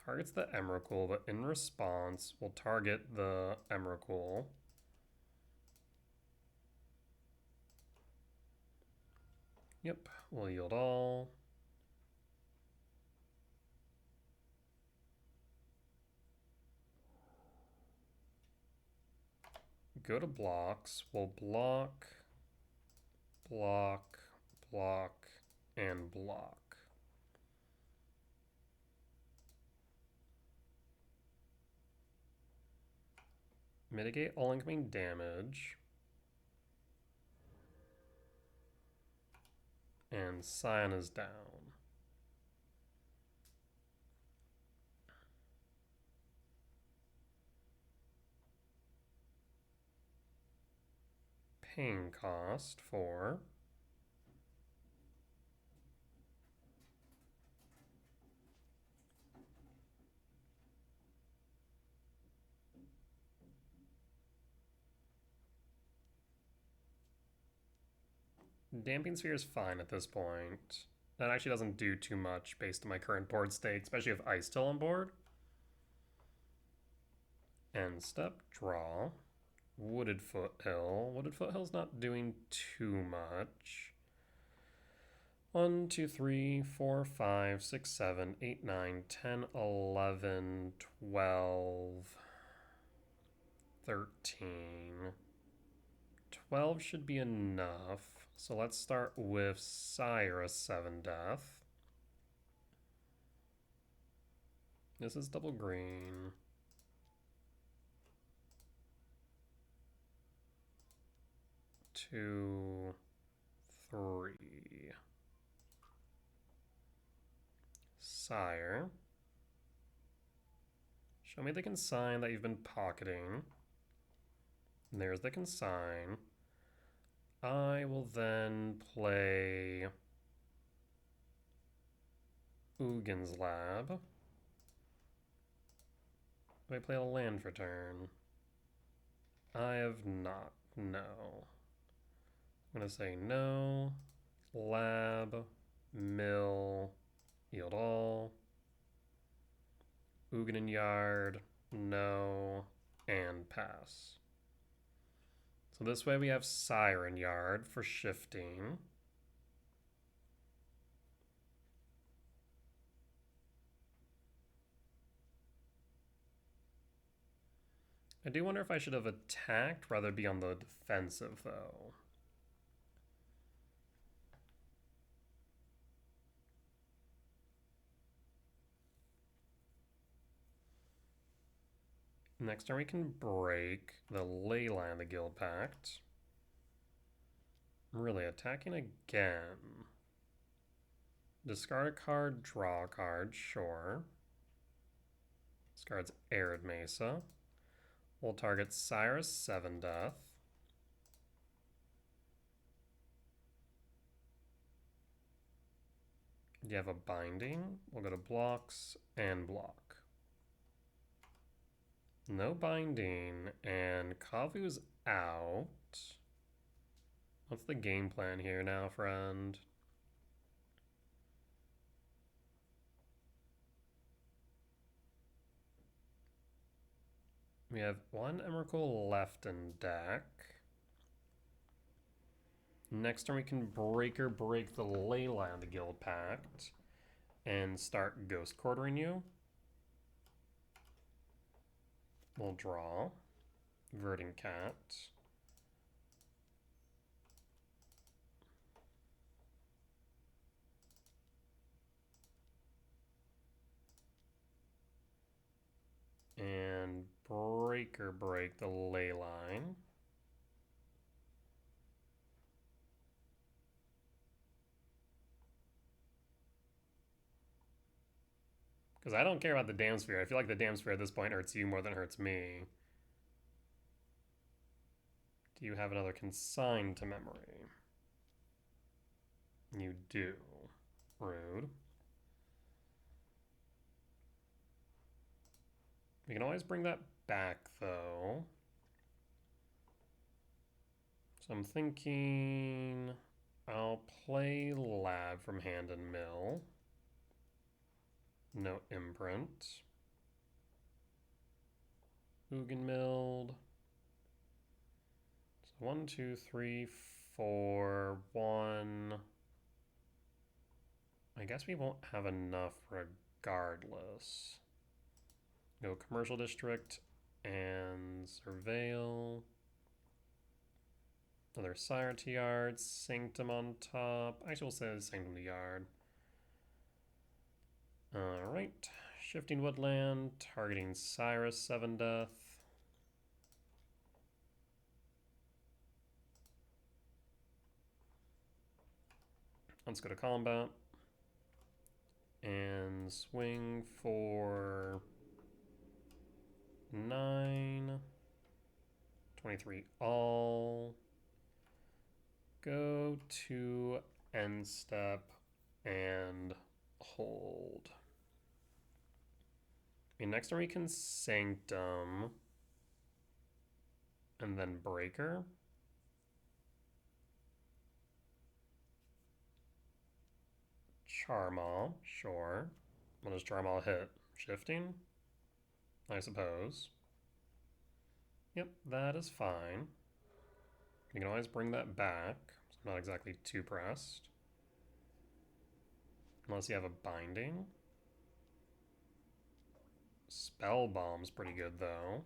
Targets the Emrakul, but in response will target the Emrakul. Yep, we'll yield all. Go to blocks. We'll block, block, block, and block. Mitigate all incoming damage. And Scion is down. Paying cost for Damping Sphere is fine at this point. That actually doesn't do too much based on my current board state, especially if Ice still on board. End step, draw. Wooded Foothill. Wooded Foothill's not doing too much. 1, 2, 3, 4, 5, 6, 7, 8, 9, 10, 11, 12, 13. 12 should be enough. So let's start with Sire 7 Death. This is double green. 2, 3. Sire. Show me the consign that you've been pocketing. And there's the consign. I will then play Ugin's Lab. Do I play a land for turn? I have not. No. I'm going to say no. Lab. Mill. Yield all. Ugin and Yard. No. And pass. So this way we have Siren Yard for shifting. I do wonder if I should have attacked rather be on the defensive though. Next turn we can break the Leyline of the Guild Pact. Really attacking again. Discard a card, draw a card, sure. Discards Arid Mesa. We'll target Cyrus 7 Death. You have a binding. We'll go to blocks and block. No binding, and Kavu's out. What's the game plan here now, friend? We have one Emrakul left in deck. Next turn we can break the Leyline of the Guild Pact and start Ghost Quartering you. We'll draw. Verdant Cat. And break the Leyline. Because I don't care about the Dam Sphere. I feel like the Dam Sphere at this point hurts you more than it hurts me. Do you have another consign to memory? You do. Rude. We can always bring that back, though. So I'm thinking I'll play Lab from Hand and Mill. No Imprint. Ugin Milled. So 1, 2, 3, 4, 1. I guess we won't have enough regardless. Go Commercial District and Surveil. Another Sire to Yard, Sanctum on top. Actually, we'll say Sanctum to Yard. Alright. Shifting Woodland, targeting Cyrus 7 Death. Let's go to combat. And swing for 9. 23 all. Go to end step and hold. Okay, next turn we can Sanctum and then Breaker. Charmaw, sure. What does Charmaw hit? Shifting? I suppose. Yep, that is fine. You can always bring that back. So I'm not exactly too pressed. Unless you have a binding. Spell Bomb's pretty good though.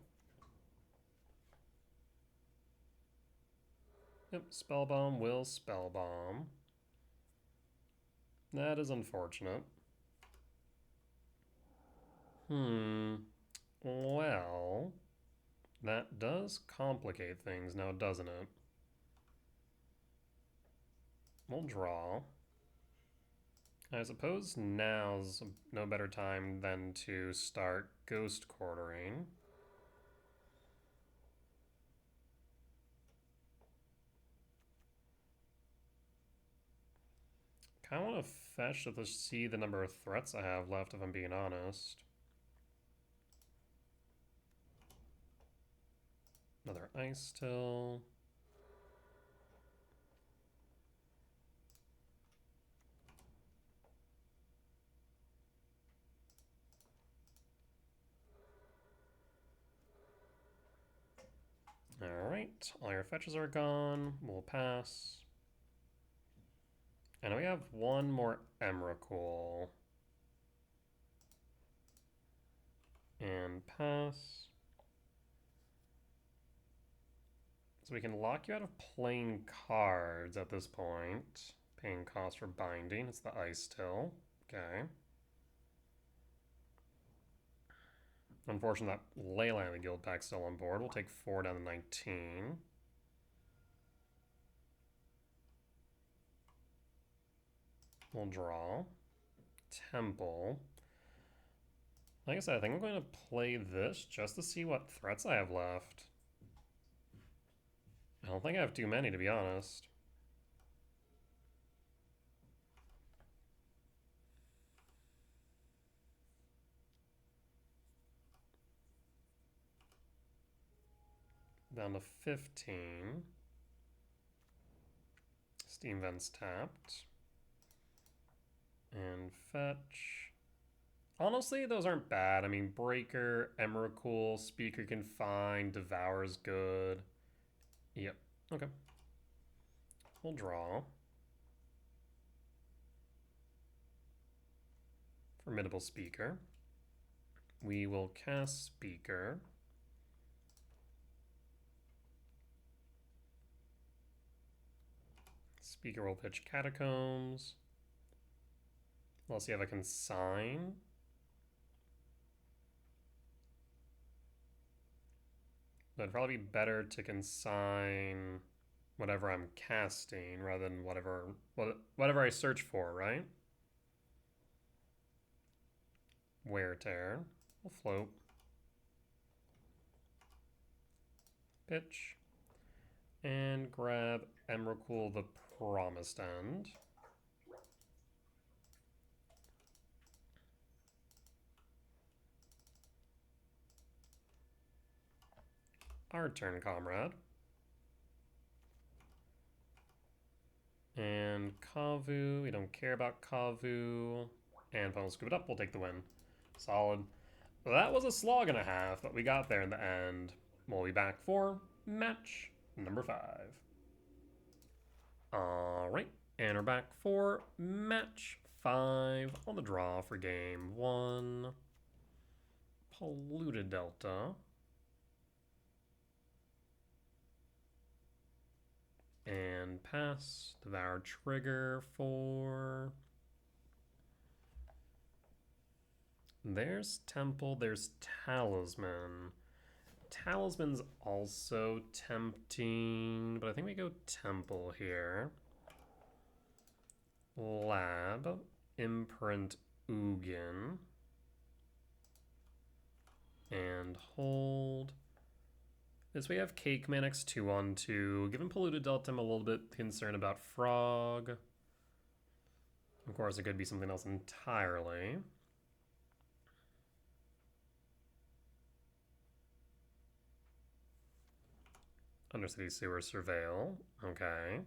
Yep, Spell Bomb will Spell Bomb. That is unfortunate. Well, that does complicate things now, doesn't it? We'll draw. I suppose now's no better time than to start Ghost Quartering. Kind of want to fetch to see the number of threats I have left, if I'm being honest. Another Ice Till. Alright, all your fetches are gone. We'll pass. And we have one more Emrakul. And pass. So we can lock you out of playing cards at this point. Paying cost for binding. It's the Ice Till. Okay. Unfortunately, that Leyline of the Guild Pack's still on board. We'll take 4 down to 19. We'll draw. Temple. Like I said, I think I'm going to play this just to see what threats I have left. I don't think I have too many, to be honest. Down to 15. Steam Vents tapped. And fetch. Honestly, those aren't bad. I mean, Breaker, Emrakul, Speaker Confined, Devour's good. Yep. Okay. We'll draw. Formidable Speaker. We will cast Speaker. Speaker will pitch Catacombs. Unless you have a Consign. But it'd probably be better to consign whatever I'm casting rather than whatever I search for, right? Wear Tear. We'll float. Pitch. And grab Emrakul the Promised End. Our turn, comrade. And Kavu, we don't care about Kavu. And final scoop it up, we'll take the win. Solid. Well, that was a slog and a half, but we got there in the end. We'll be back for match number 5. Alright, and we're back for match 5 on the draw for game 1. Polluted Delta. And pass. Devour trigger for... There's Temple, there's Talisman. Talisman's also tempting, but I think we go Temple here. Lab, Imprint Ugin. And hold. This way we have Cake Man X2 on 2. Given Polluted Delta, I'm a little bit concerned about Frog. Of course, it could be something else entirely. Undercity Sewer Surveil. Okay.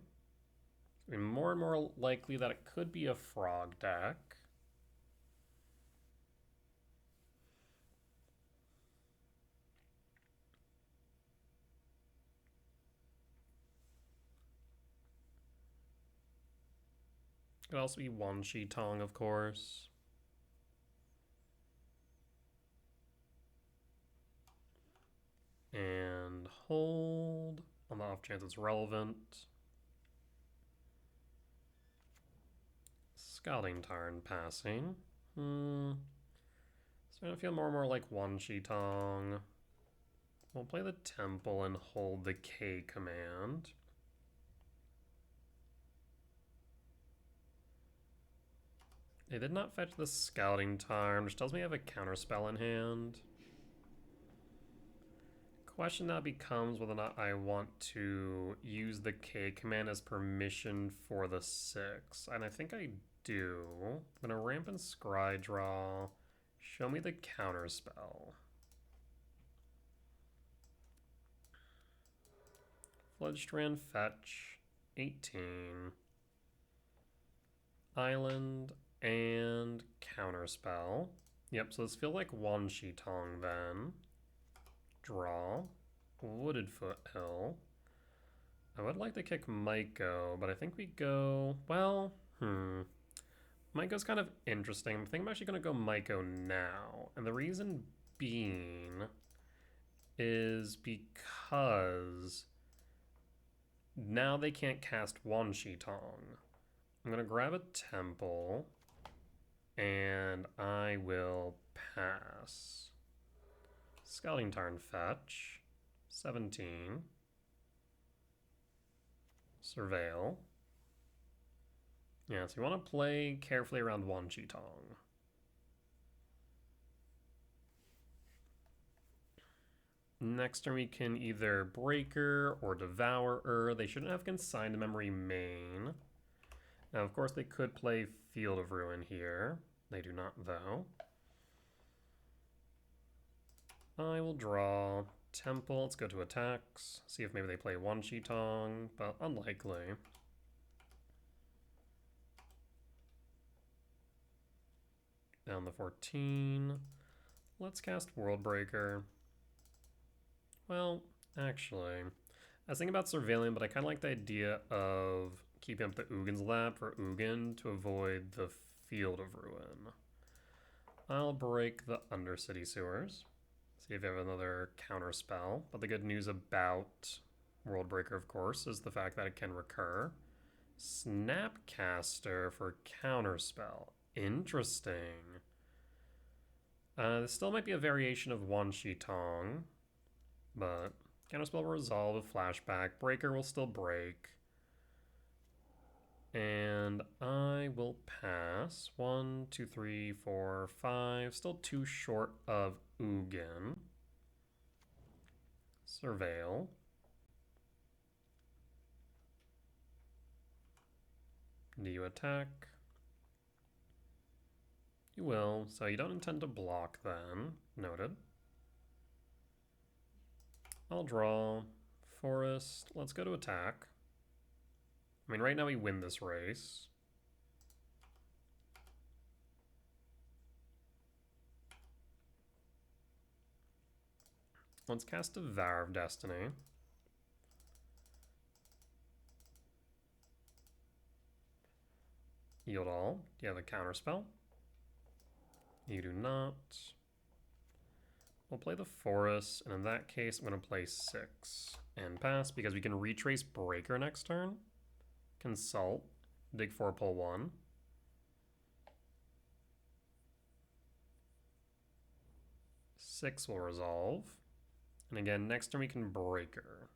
I mean, more and more likely that it could be a frog deck. Could also be Wan Shi Tong, of course. And hold on the off chance it's relevant. Scouting Tarn passing. Starting to feel more and more like Wan Shi Tong. We'll play the Temple and hold the K command. They did not fetch the Scouting Tarn, which tells me I have a counterspell in hand. Question now becomes whether or not I want to use the K command as permission for the 6. And I think I do. I'm going to ramp and scry draw. Show me the counterspell. Floodstrand fetch. 18. Island and counterspell. Yep, so this feels like Wan Shi Tong then. Draw. Wooded Foothill. I would like to kick Maiko, but I think we go... Well, Maiko's kind of interesting. I think I'm actually going to go Maiko now. And the reason being is because now they can't cast Wan Shi Tong. I'm going to grab a Temple, and I will pass. Scouting Tarn fetch. 17. Surveil. Yeah, so you want to play carefully around Wan Shi Tong. Next turn we can either Breaker or Devourer. They shouldn't have Consigned Memory main. Now, of course, they could play Field of Ruin here. They do not, though. I will draw Temple. Let's go to attacks. See if maybe they play Wan Shi Tong, but unlikely. Down the 14. Let's cast Worldbreaker. Well, actually, I was thinking about Surveilling, but I kind of like the idea of keeping up the Ugin's Lab for Ugin to avoid the Field of Ruin. I'll break the Undercity Sewers. See if you have another counter spell. But the good news about Worldbreaker, of course, is the fact that it can recur. Snapcaster for counterspell. Interesting. This still might be a variation of Wan Shi Tong, but counterspell will resolve with flashback. Breaker will still break. And I will pass. 1, 2, 3, 4, 5. Still too short of Ugin. Surveil. Do you attack? You will, so you don't intend to block then. Noted. I'll draw. Forest. Let's go to attack. I mean, right now we win this race. Let's cast a Vow of Destiny. Yield all. Do you have a counterspell? You do not. We'll play the Forest, and in that case, I'm going to play 6 and pass because we can retrace Breaker next turn. Consult. Dig 4, pull 1. Six will resolve. And again, next turn we can Breaker.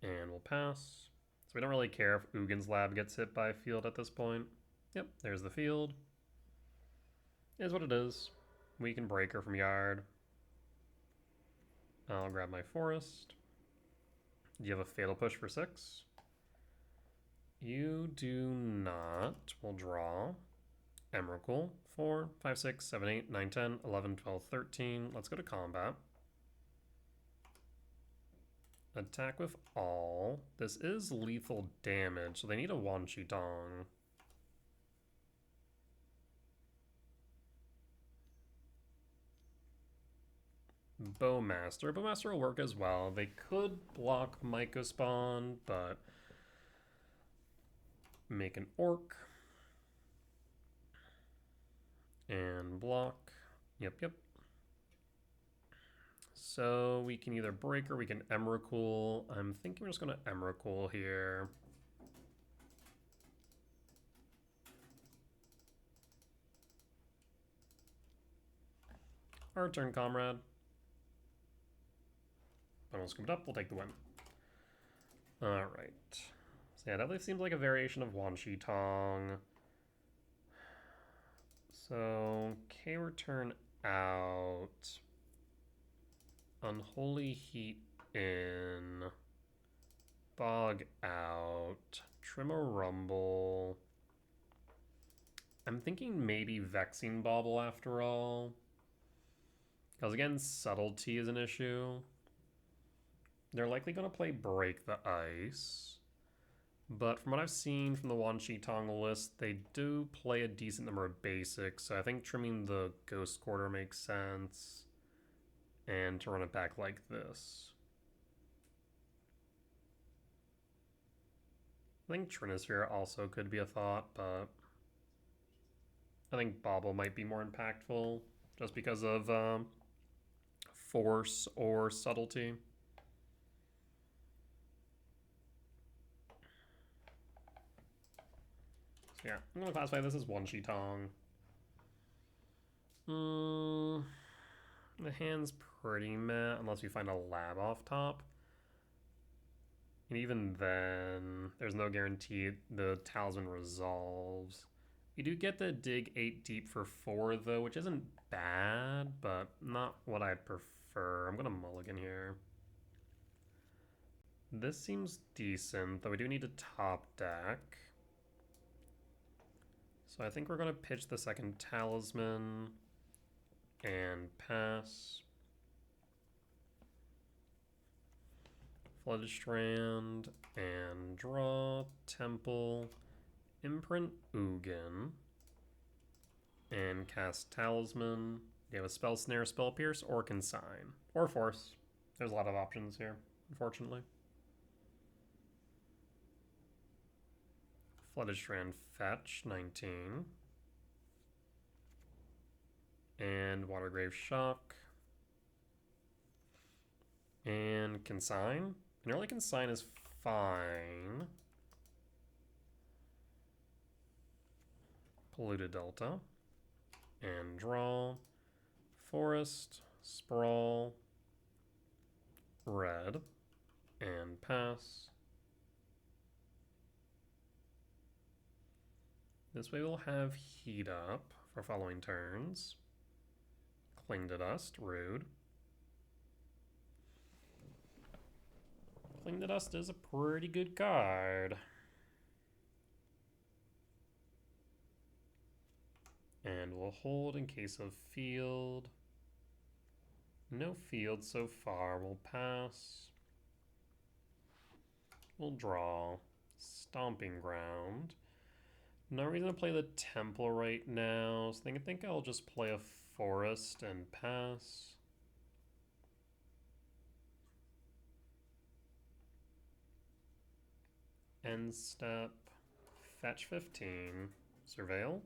And we'll pass. So we don't really care if Ugin's Lab gets hit by a field at this point. Yep, there's the field. It is what it is. We can Breaker from yard. I'll grab my Forest. Do you have a Fatal Push for 6? You do not. We'll draw. Emrakul. 4, 5, 6, 7, 8, 9, 10, 11, 12, 13. Let's go to combat. Attack with all. This is lethal damage, so they need a Wan Shi Tong. Bowmaster. Bowmaster will work as well. They could block Mycospawn, but make an Orc. And block. Yep. So we can either break or we can Emrakul. I'm thinking we're just going to Emrakul here. Our turn, comrade. Bundle scooped up, we'll take the win. Alright. So yeah, definitely seems like a variation of Wan Shi Tong. So, K return out. Unholy Heat in. Bog out. Trim a Rumble. I'm thinking maybe Vexing Bauble after all. Because again, subtlety is an issue. They're likely going to play Break the Ice. But from what I've seen from the Wan Shi Tong list, they do play a decent number of basics. So I think trimming the Ghost Quarter makes sense. And to run it back like this. I think Trinisphere also could be a thought, but I think Bauble might be more impactful just because of force or subtlety. So yeah, I'm going to classify this as Wan Shi Tong. The hand's pretty meh unless we find a lab off top. And even then, there's no guarantee the Talisman resolves. We do get the dig 8 deep for 4 though, which isn't bad, but not what I'd prefer. I'm gonna mulligan here. This seems decent, though we do need a top deck. So I think we're gonna pitch the second Talisman and pass. Flooded Strand and draw, Temple, imprint Ugin, and cast Talisman. You have a Spell Snare, Spell Pierce, or Consign, or Force. There's a lot of options here, unfortunately. Flooded Strand, fetch, 19. And Watergrave Shock. And Consign. An early Consign is fine. Polluted Delta. And draw. Forest. Sprawl. Red. And pass. This way we'll have Heat Up for following turns. Cling to Dust, rude. Cling to Dust is a pretty good card. And we'll hold in case of field. No field so far. We'll pass. We'll draw. Stomping Ground. No reason to play the Temple right now, so I think I'll just play a Forest and pass. End step. Fetch 15. Surveil.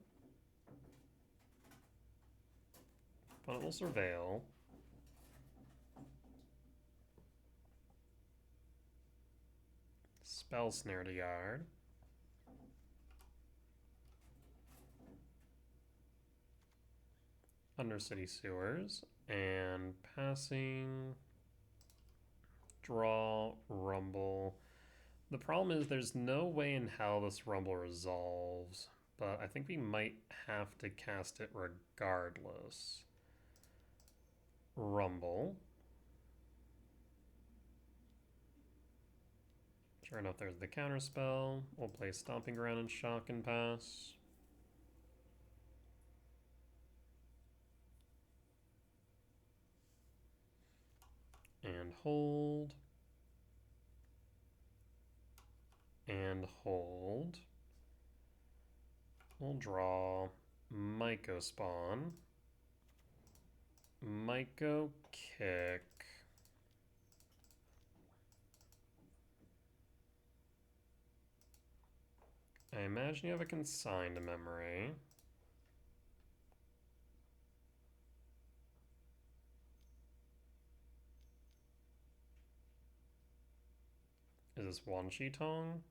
Opponent will Surveil. Spell Snare to Yard. Undercity Sewers. And passing. Draw. Rumble. The problem is there's no way in hell this Rumble resolves, but I think we might have to cast it regardless. Rumble. Sure enough, there's the counterspell. We'll play Stomping Ground and Shock and pass. And hold. and hold. We'll draw Myco Spawn. Myco Kick. I imagine you have a consigned memory. Is this Wan Shi Tong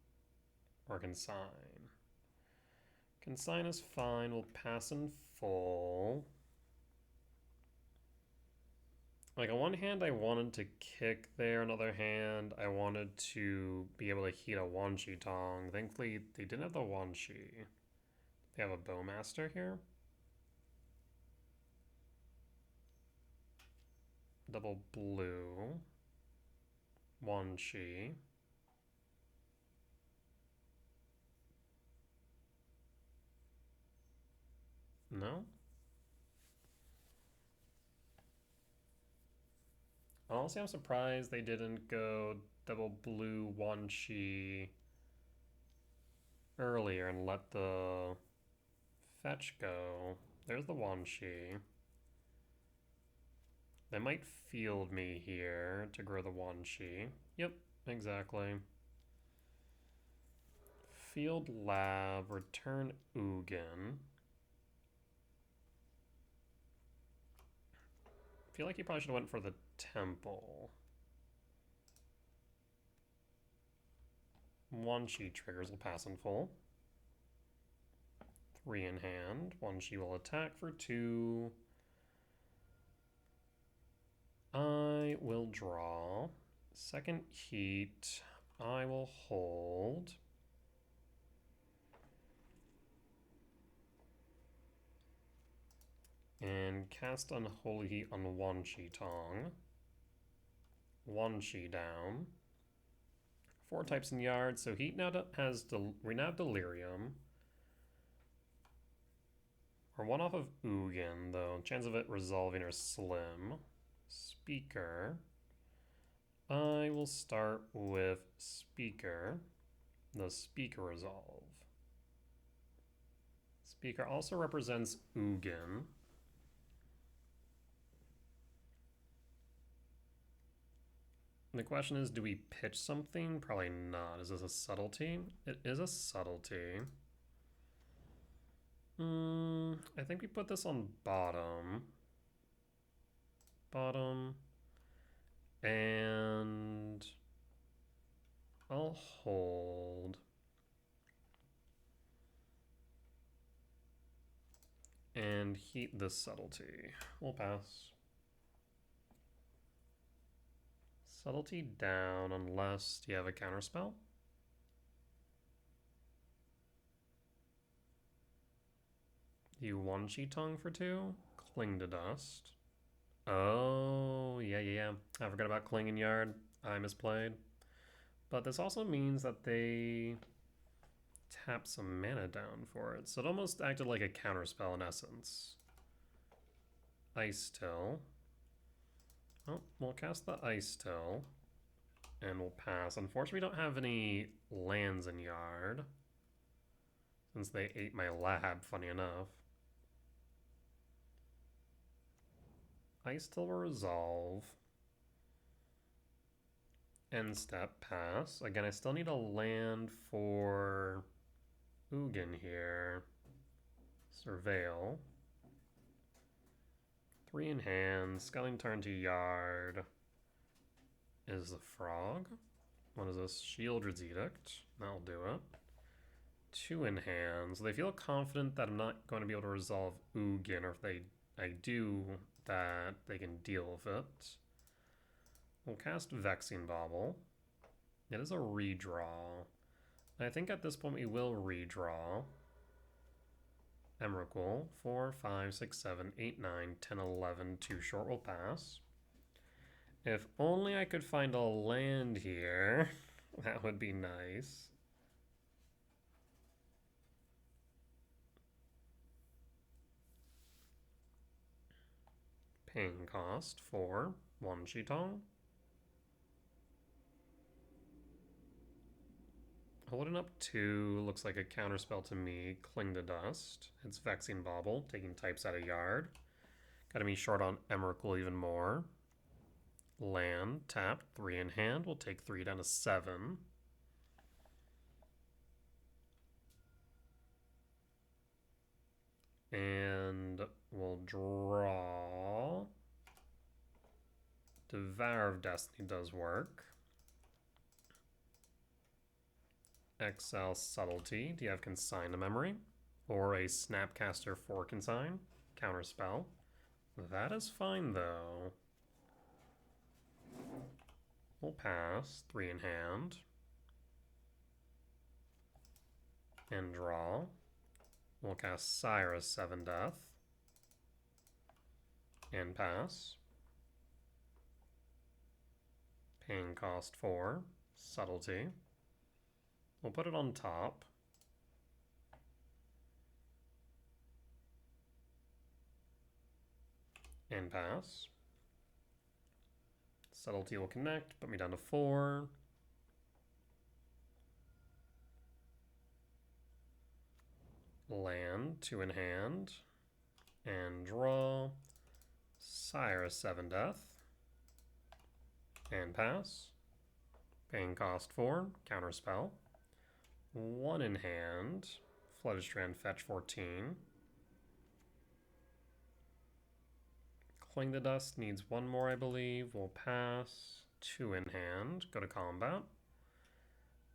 or consign? Consign is fine. We'll pass in full. Like, on one hand, I wanted to kick there. On the other hand, I wanted to be able to heat a Wan Shi Tong. Thankfully, they didn't have the Wan Shi. They have a Bowmaster here. Double blue. Wan Shi. No? Honestly, I'm surprised they didn't go double blue Wan Shi earlier and let the fetch go. There's the Wan Shi. They might field me here to grow the Wan Shi. Yep, exactly. Field Lab, return Ugin. I feel like he probably should have went for the Temple. Wan Shi triggers will pass in full. 3 in hand. Wan Shi will attack for 2. I will draw. Second heat. I will hold. And cast Unholy Heat on Wan Shi Tong. Wan Shi down. 4 types in yard, so Heat now has we now have Delirium. We're 1 off of Ugin, though. Chance of it resolving are slim. Speaker. I will start with Speaker. The Speaker resolve. Speaker also represents Ugin. The question is, do we pitch something? Probably not. Is this a subtlety? It is a subtlety. I think we put this on bottom. Bottom. And I'll hold. And heat the subtlety. We'll pass. Subtlety down unless you have a counterspell. You Wan Shi Tong for 2. Cling to Dust. Oh, yeah. I forgot about Cling in Yard. I misplayed. But this also means that they tap some mana down for it. So it almost acted like a counterspell in essence. Ice Till. Oh, we'll cast the Ice Till. And we'll pass. Unfortunately, we don't have any lands in Yard. Since they ate my lab, funny enough. Ice Till will resolve. End step, pass. Again, I still need a land for Ugin here. Surveil. 3 in hand. Sculling turn to Yard. Is the Frog. What is this? Shieldred's Edict. That'll do it. 2 in hand. So they feel confident that I'm not going to be able to resolve Ugin, or if I do, that they can deal with it. We'll cast Vexing Bauble. It is a redraw. I think at this point we will redraw. Emrakul. 4, 5, 6, 7, 8, 9, 10, 11. 2 short will pass. If only I could find a land here. That would be nice. Paying cost for Wan Shi Tong. Holding up 2 looks like a counterspell to me. Cling to Dust. It's Vexing Bauble, taking types out of yard. Gotta be short on Emrakul even more. Land, tapped, 3 in hand. We'll take 3 down to 7. And we'll draw. Devour of Destiny does work. Exile Subtlety. Do you have Consign to Memory? Or a Snapcaster for Consign? Counterspell. That is fine though. We'll pass. 3 in hand. And draw. We'll cast Cyrus 7 Death. And pass. Paying cost 4. Subtlety. We'll put it on top. And pass. Subtlety will connect, put me down to 4. Land, 2 in hand. And draw. Cyrus 7 Death. And pass. Paying cost 4. Counterspell. 1 in hand. Flooded Strand, fetch 14. Cling the Dust needs 1 more, I believe. We'll pass. 2 in hand. Go to combat.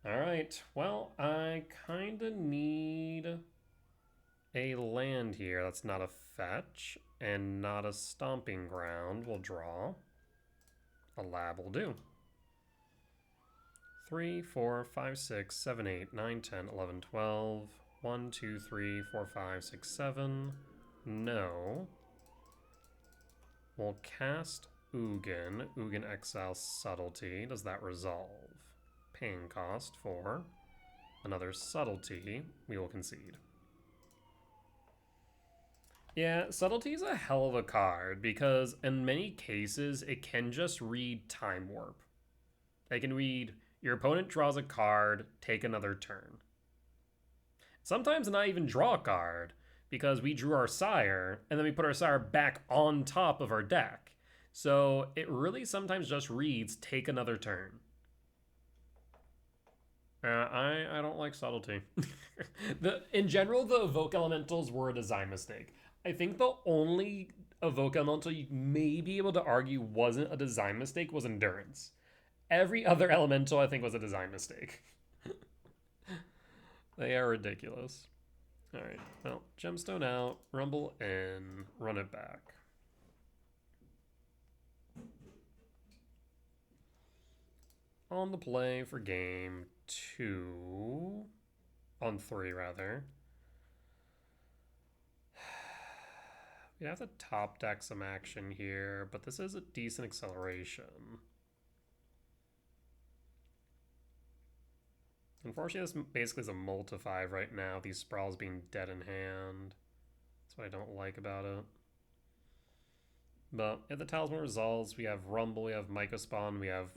Alright, well, I kind of need a land here that's not a fetch and not a stomping ground. We'll draw. A lab will do. 3, 4, 5, 6, 7, 8, 9, 10, 11, 12. 1, 2, 3, 4, 5, 6, 7. No. We'll cast Ugin. Ugin Exile Subtlety. Does that resolve? Paying cost 4. Another Subtlety. We will concede. Yeah, Subtlety is a hell of a card because in many cases it can just read Time Warp. It can read your opponent draws a card, take another turn. Sometimes not even draw a card because we drew our Sire and then we put our Sire back on top of our deck. So it really sometimes just reads take another turn. I don't like Subtlety. In general, the Evoke Elementals were a design mistake. I think the only Evoke Elemental you may be able to argue wasn't a design mistake was Endurance. Every other Elemental I think was a design mistake. They are ridiculous. Alright, well, Gemstone out, Rumble in, run it back. On the play for game 2. On 3, rather. We have to top deck some action here, but this is a decent acceleration. Unfortunately, this basically is a multi-5 right now, these sprawls being dead in hand. That's what I don't like about it. But if the Talisman resolves, we have Rumble, we have Mycospawn, we have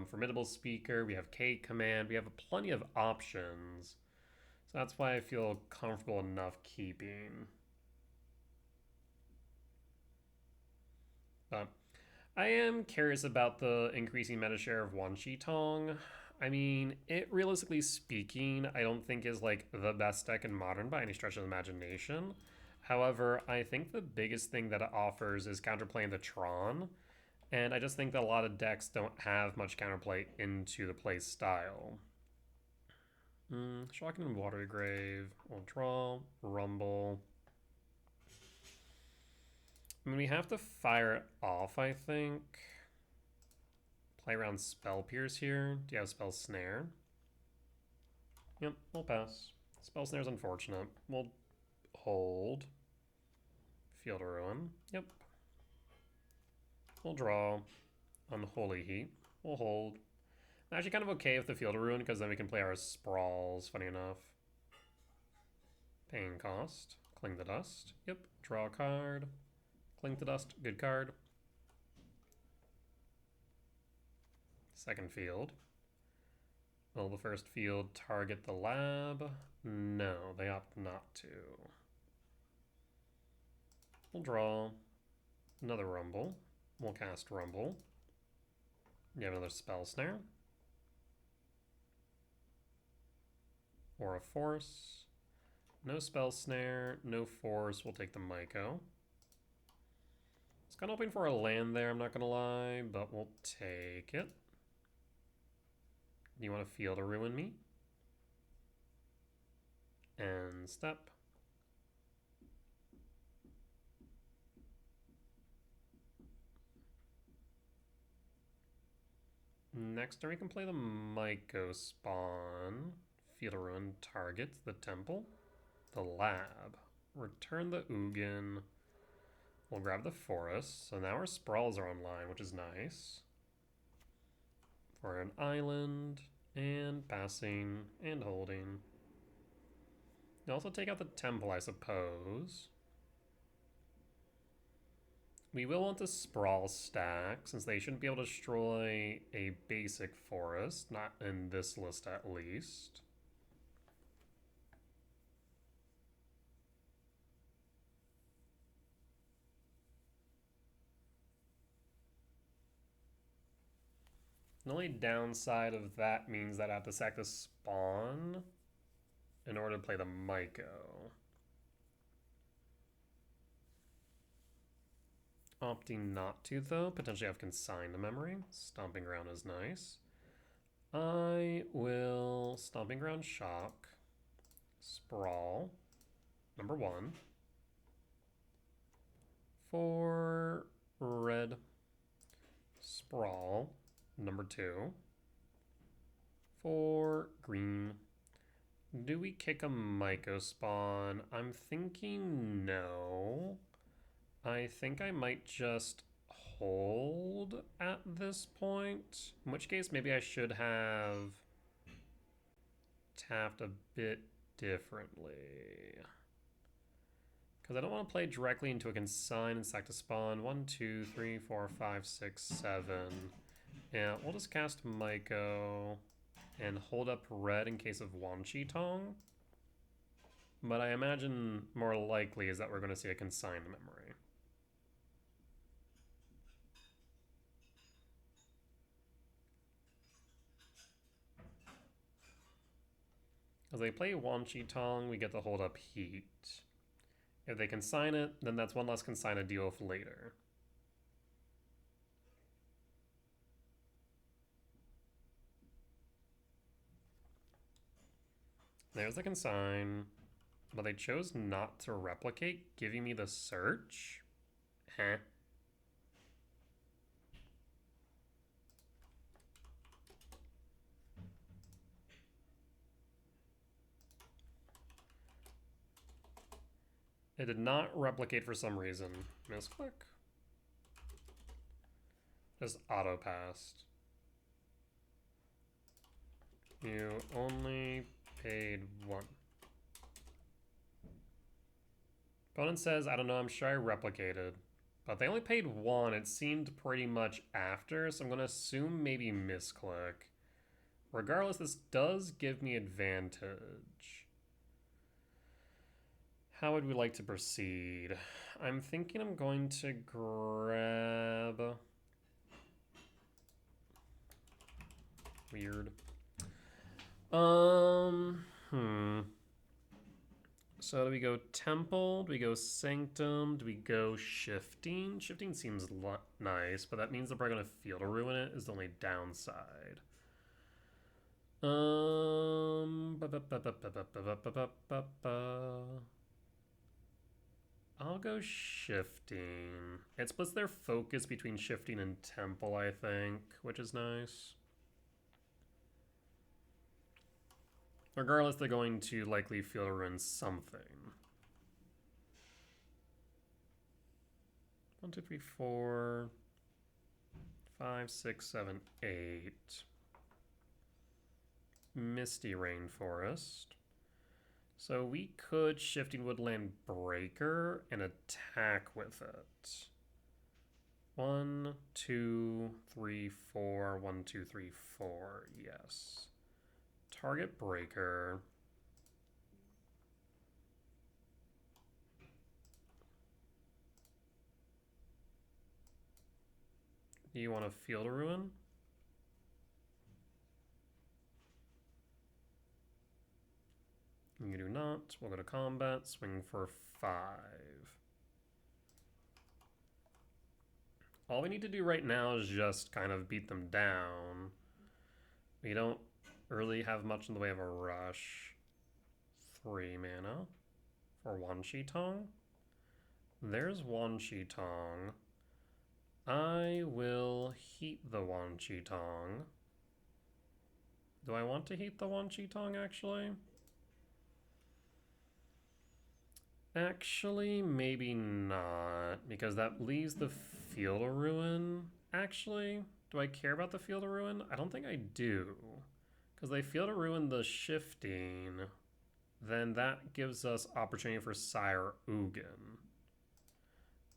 Formidable Speaker, we have K Command, we have plenty of options. So that's why I feel comfortable enough keeping. But I am curious about the increasing meta share of Wan Shi Tong. I mean, it realistically speaking, I don't think is like the best deck in Modern by any stretch of the imagination. However, I think the biggest thing that it offers is counterplaying the Tron. And I just think that a lot of decks don't have much counterplay into the play style. Shocking and Watery Grave. We'll draw. Rumble. I mean, we have to fire it off, I think. Play around Spell Pierce here. Do you have Spell Snare? Yep, we'll pass. Spell Snare's unfortunate. We'll hold. Field of Ruin. Yep. We'll draw. Unholy Heat. We'll hold. I'm actually kind of okay with the Field of Ruin because then we can play our Sprawls, funny enough. Paying cost. Cling the Dust. Yep. Draw a card. Cling to Dust. Good card. Second field. Will the first field target the lab? No, they opt not to. We'll draw another Rumble. We'll cast Rumble. You have another Spell Snare. Or a Force. No Spell Snare, no Force. We'll take the Myco. I was kind of hoping for a land there, I'm not going to lie, but we'll take it. Do you want to Field or Ruin me? And step. Next turn we can play the Myco spawn. Field or Ruin targets the temple. The lab. Return the Ugin. We'll grab the forest. So now our sprawls are online, which is nice. For an island, and passing, and holding. You also take out the temple, I suppose. We will want to sprawl stack, since they shouldn't be able to destroy a basic forest, not in this list at least. The only downside of that means that I have to sack the spawn in order to play the Myco. Opting not to, though. Potentially have Consigned Memory. Stomping Ground is nice. I will Stomping Ground Shock. Sprawl. Number 1. For red. Sprawl. Number 2. For green. Do we kick a Myco spawn? I'm thinking no. I think I might just hold at this point. In which case, maybe I should have tapped a bit differently. Because I don't want to play directly into a Consign and sack to spawn. 1, 2, 3, 4, 5, 6, 7. Yeah, we'll just cast Myco and hold up red in case of Wan Shi Tong. But I imagine more likely is that we're going to see a Consigned Memory. As they play Wan Shi Tong, we get to hold up Heat. If they consign it, then that's one less consign to deal with later. There's the consign, but they chose not to replicate, giving me the search. Heh. It did not replicate for some reason. Misclick. Just auto-passed. You only paid 1. Opponent says, I don't know, I'm sure I replicated. But they only paid 1. It seemed pretty much after, so I'm going to assume maybe misclick. Regardless, this does give me advantage. How would we like to proceed? I'm thinking I'm going to grab... Weird. So do we go Temple? Do we go Sanctum? Do we go Shifting? Shifting seems nice, but that means they're probably going to Field or Ruin it is the only downside. I'll go Shifting. It splits their focus between Shifting and Temple, I think, which is nice. Regardless, they're going to likely Field or Ruin something. 1, 2, 3, 4, 5, 6, 7, 8. Misty Rainforest. So we could Shifting Woodland Breaker and attack with it. 1, 2, 3, 4. 1, 2, 3, 4. Yes. target breaker. Do you want to Field of Ruin? You do not. We'll go to combat, swing for 5. All we need to do right now is just kind of beat them down. We don't really have much in the way of a rush. 3 mana for Wan Shi Tong. There's Wan Shi Tong. I will heat the Wan Shi Tong. Do I want to heat the Wan Shi Tong, actually? Actually, maybe not, because that leaves the Field of Ruin. Actually, do I care about the Field of Ruin? I don't think I do. Because they Field of Ruin the shifting, then that gives us opportunity for Sire Ugin.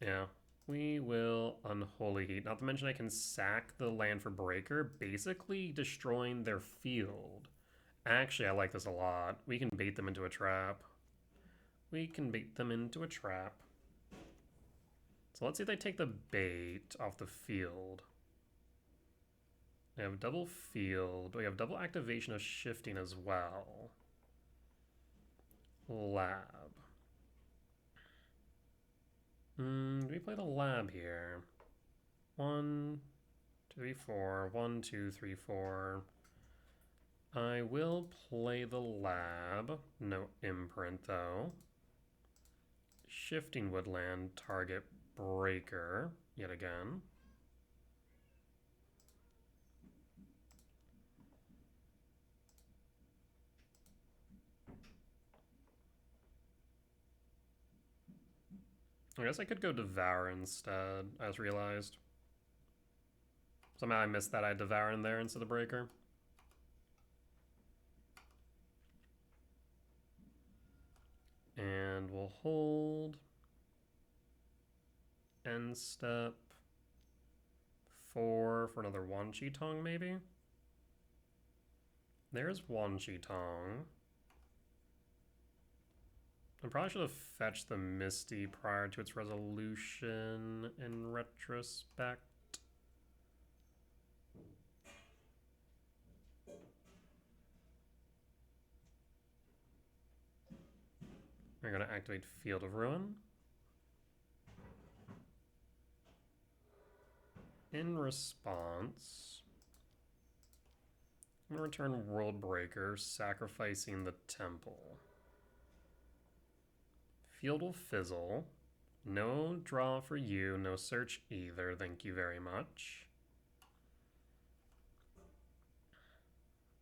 Yeah, we will Unholy Heat. Not to mention I can sack the land for Breaker, basically destroying their field. Actually, I like this a lot. We can bait them into a trap. We can bait them into a trap. So let's see if they take the bait off the field. They have double field. We have double activation of shifting as well. Lab. Do we play the lab here? 1, 2, 3, 4. 1, 2, 3, 4. I will play the lab. No imprint though. Shifting Woodland, target Breaker, yet again. I guess I could go Devour instead, I just realized. Somehow I missed that I had Devour in there instead of Breaker. And we'll hold. End step. 4 for another Wan Shi Tong, maybe? There's Wan Shi Tong. I probably should have fetched the Misty prior to its resolution in retrospect. We're going to activate Field of Ruin. In response, I'm going to return World Breaker, sacrificing the Temple. Field will fizzle. No draw for you, no search either, thank you very much.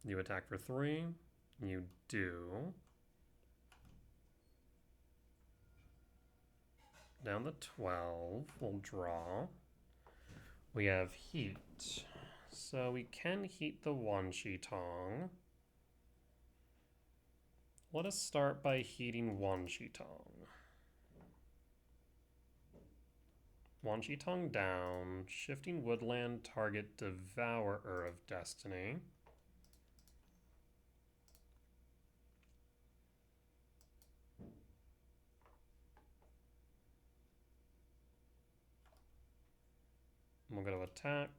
You attack for 3. You do. Down to 12, we'll draw. We have heat. So we can heat the Wan Shi Tong. Let us start by heating Wan Shi Tong. Wan Shi Tong down. Shifting Woodland, target Devourer of Destiny. We'll go to attack.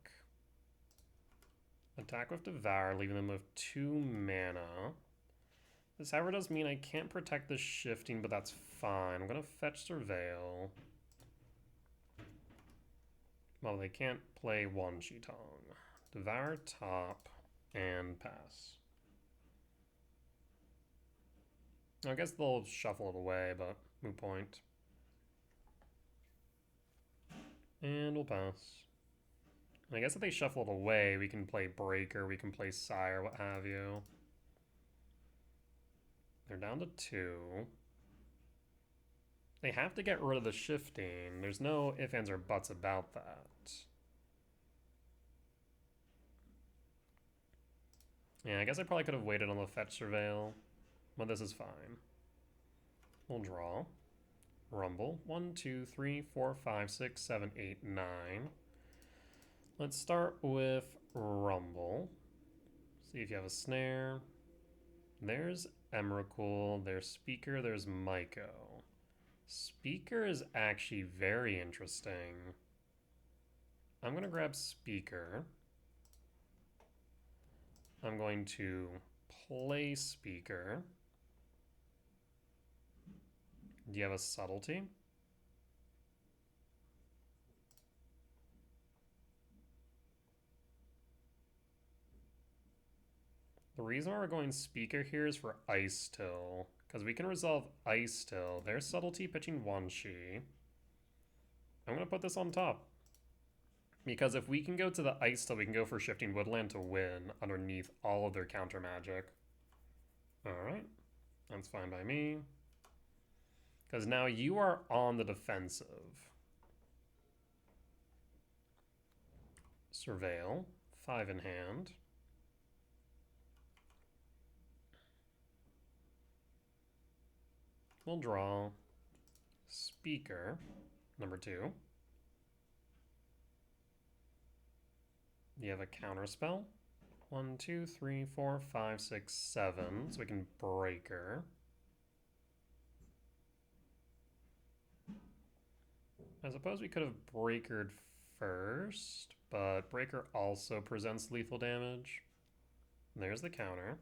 Attack with Devour, leaving them with 2 mana. This, however, does mean I can't protect the shifting, but that's fine. I'm going to fetch Surveil. Well, they can't play Wan Shi Tong. Devour top and pass. I guess they'll shuffle it away, but moot point. And we'll pass. I guess if they shuffle it away, we can play Breaker, we can play Sire, what have you. They're down to 2. They have to get rid of the shifting. There's no ifs, ands, or buts about that. Yeah, I guess I probably could have waited on the fetch surveil, but this is fine. We'll draw. Rumble. 1, 2, 3, 4, 5, 6, 7, 8, 9. Let's start with Rumble. See if you have a snare. There's Emrakul, there's Speaker, there's Maiko. Speaker is actually very interesting. I'm going to grab Speaker. I'm going to play Speaker. Do you have a Subtlety? The reason why we're going Speaker here is for Ice Till, because we can resolve Ice Till. There's Subtlety pitching Wan Shi. I'm going to put this on top. Because if we can go to the Ice Till, we can go for Shifting Woodland to win underneath all of their counter magic. Alright, that's fine by me. Because now you are on the defensive. Surveil, 5 in hand. We'll draw Speaker, number 2. You have a counter spell. 1, 2, 3, 4, 5, 6, 7. So we can Breaker. I suppose we could have Breakered first, but Breaker also presents lethal damage. There's the counter.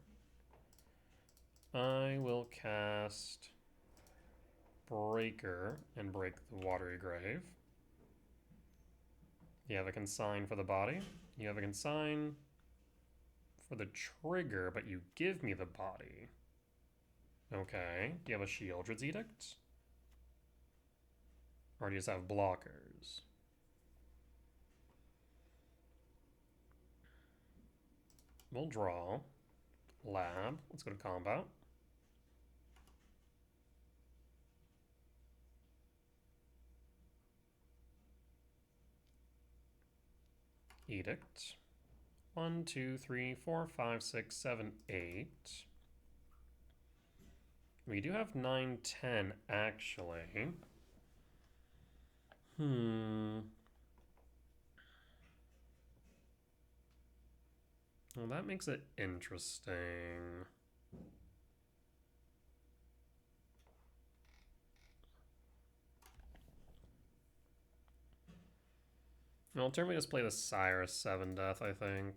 I will cast Breaker and break the Watery Grave. You have a consign for the body. You have a consign for the trigger, but you give me the body. Okay. Do you have a Sheoldred's Edict? Or do you just have blockers? We'll draw. Lab. Let's go to combat. Edict. 1, 2, 3, 4, 5, 6, 7, 8. We do have 9, 10, actually. Well, that makes it interesting. I'll turn we just play the Sire 7 Death, I think.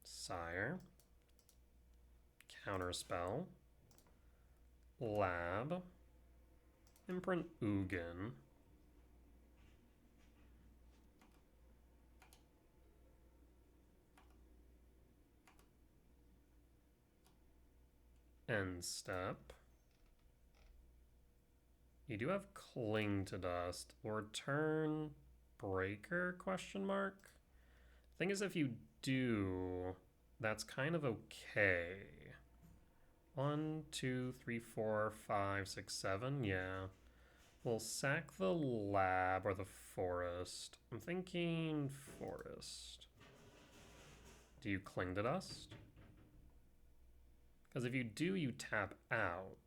Sire. Counterspell. Lab. Imprint Ugin. End step. You do have Cling to Dust. Or Turn Breaker, question mark? Thing is, if you do, that's kind of okay. 1, 2, 3, 4, 5, 6, 7, yeah. We'll sack the lab or the forest. I'm thinking forest. Do you Cling to Dust? Because if you do, you tap out.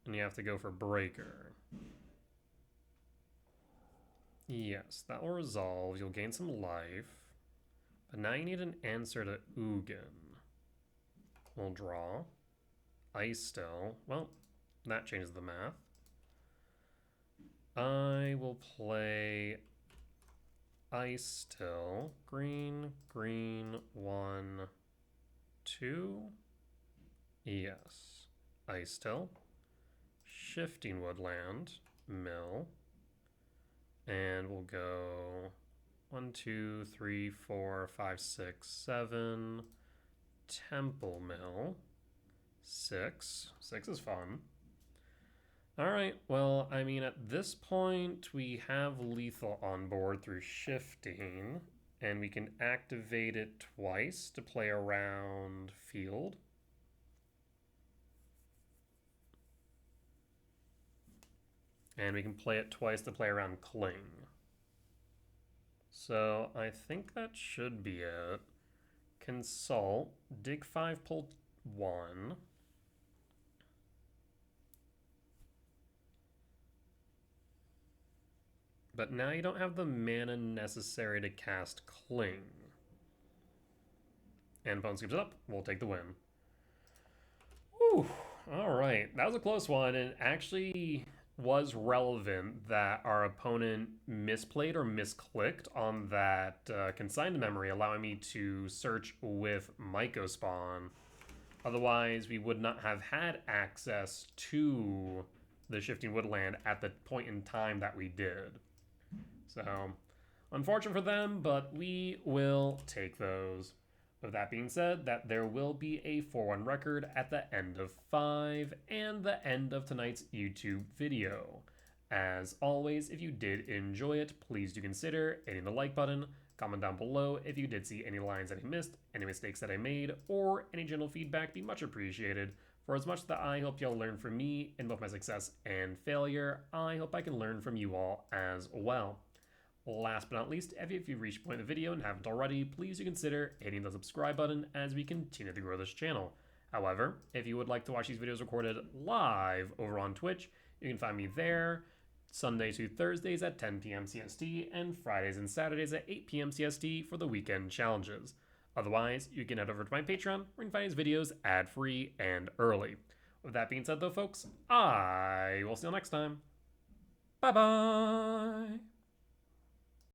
And you have to go for Breaker. Yes, that will resolve. You'll gain some life. But now you need an answer to Ugin. We'll draw. Ice Still. Well, that changes the math. I will play Ice Still. Green, green, 1, 2. Yes. Ice Still. Shifting Woodland. Mill. And we'll go 1, 2, 3, 4, 5, 6, 7. Temple Mill. 6. 6 is fun. Alright, well, I mean, at this point, we have lethal on board through shifting, and we can activate it twice to play around field. And we can play it twice to play around Cling. So I think that should be it. Consult, dig 5, pull 1. But now you don't have the mana necessary to cast Cling. And opponent skips it up. We'll take the win. Whew. All right. That was a close one. And actually was relevant that our opponent misplayed or misclicked on that consigned memory, allowing me to search with Mycospawn. Otherwise, we would not have had access to the Shifting Woodland at the point in time that we did. So, unfortunate for them, but we will take those. With that being said, that there will be a 4-1 record at the end of 5 and the end of tonight's YouTube video. As always, if you did enjoy it, please do consider hitting the like button, comment down below if you did see any lines that I missed, any mistakes that I made, or any general feedback, be much appreciated. For as much that I hope y'all learn from me in both my success and failure, I hope I can learn from you all as well. Last but not least, if you've reached the point in the video and haven't already, please do consider hitting the subscribe button as we continue to grow this channel. However, if you would like to watch these videos recorded live over on Twitch, you can find me there Sunday to Thursdays at 10 p.m. CST and Fridays and Saturdays at 8 p.m. CST for the weekend challenges. Otherwise, you can head over to my Patreon where you can find these videos ad-free and early. With that being said though, folks, I will see you next time. Bye-bye!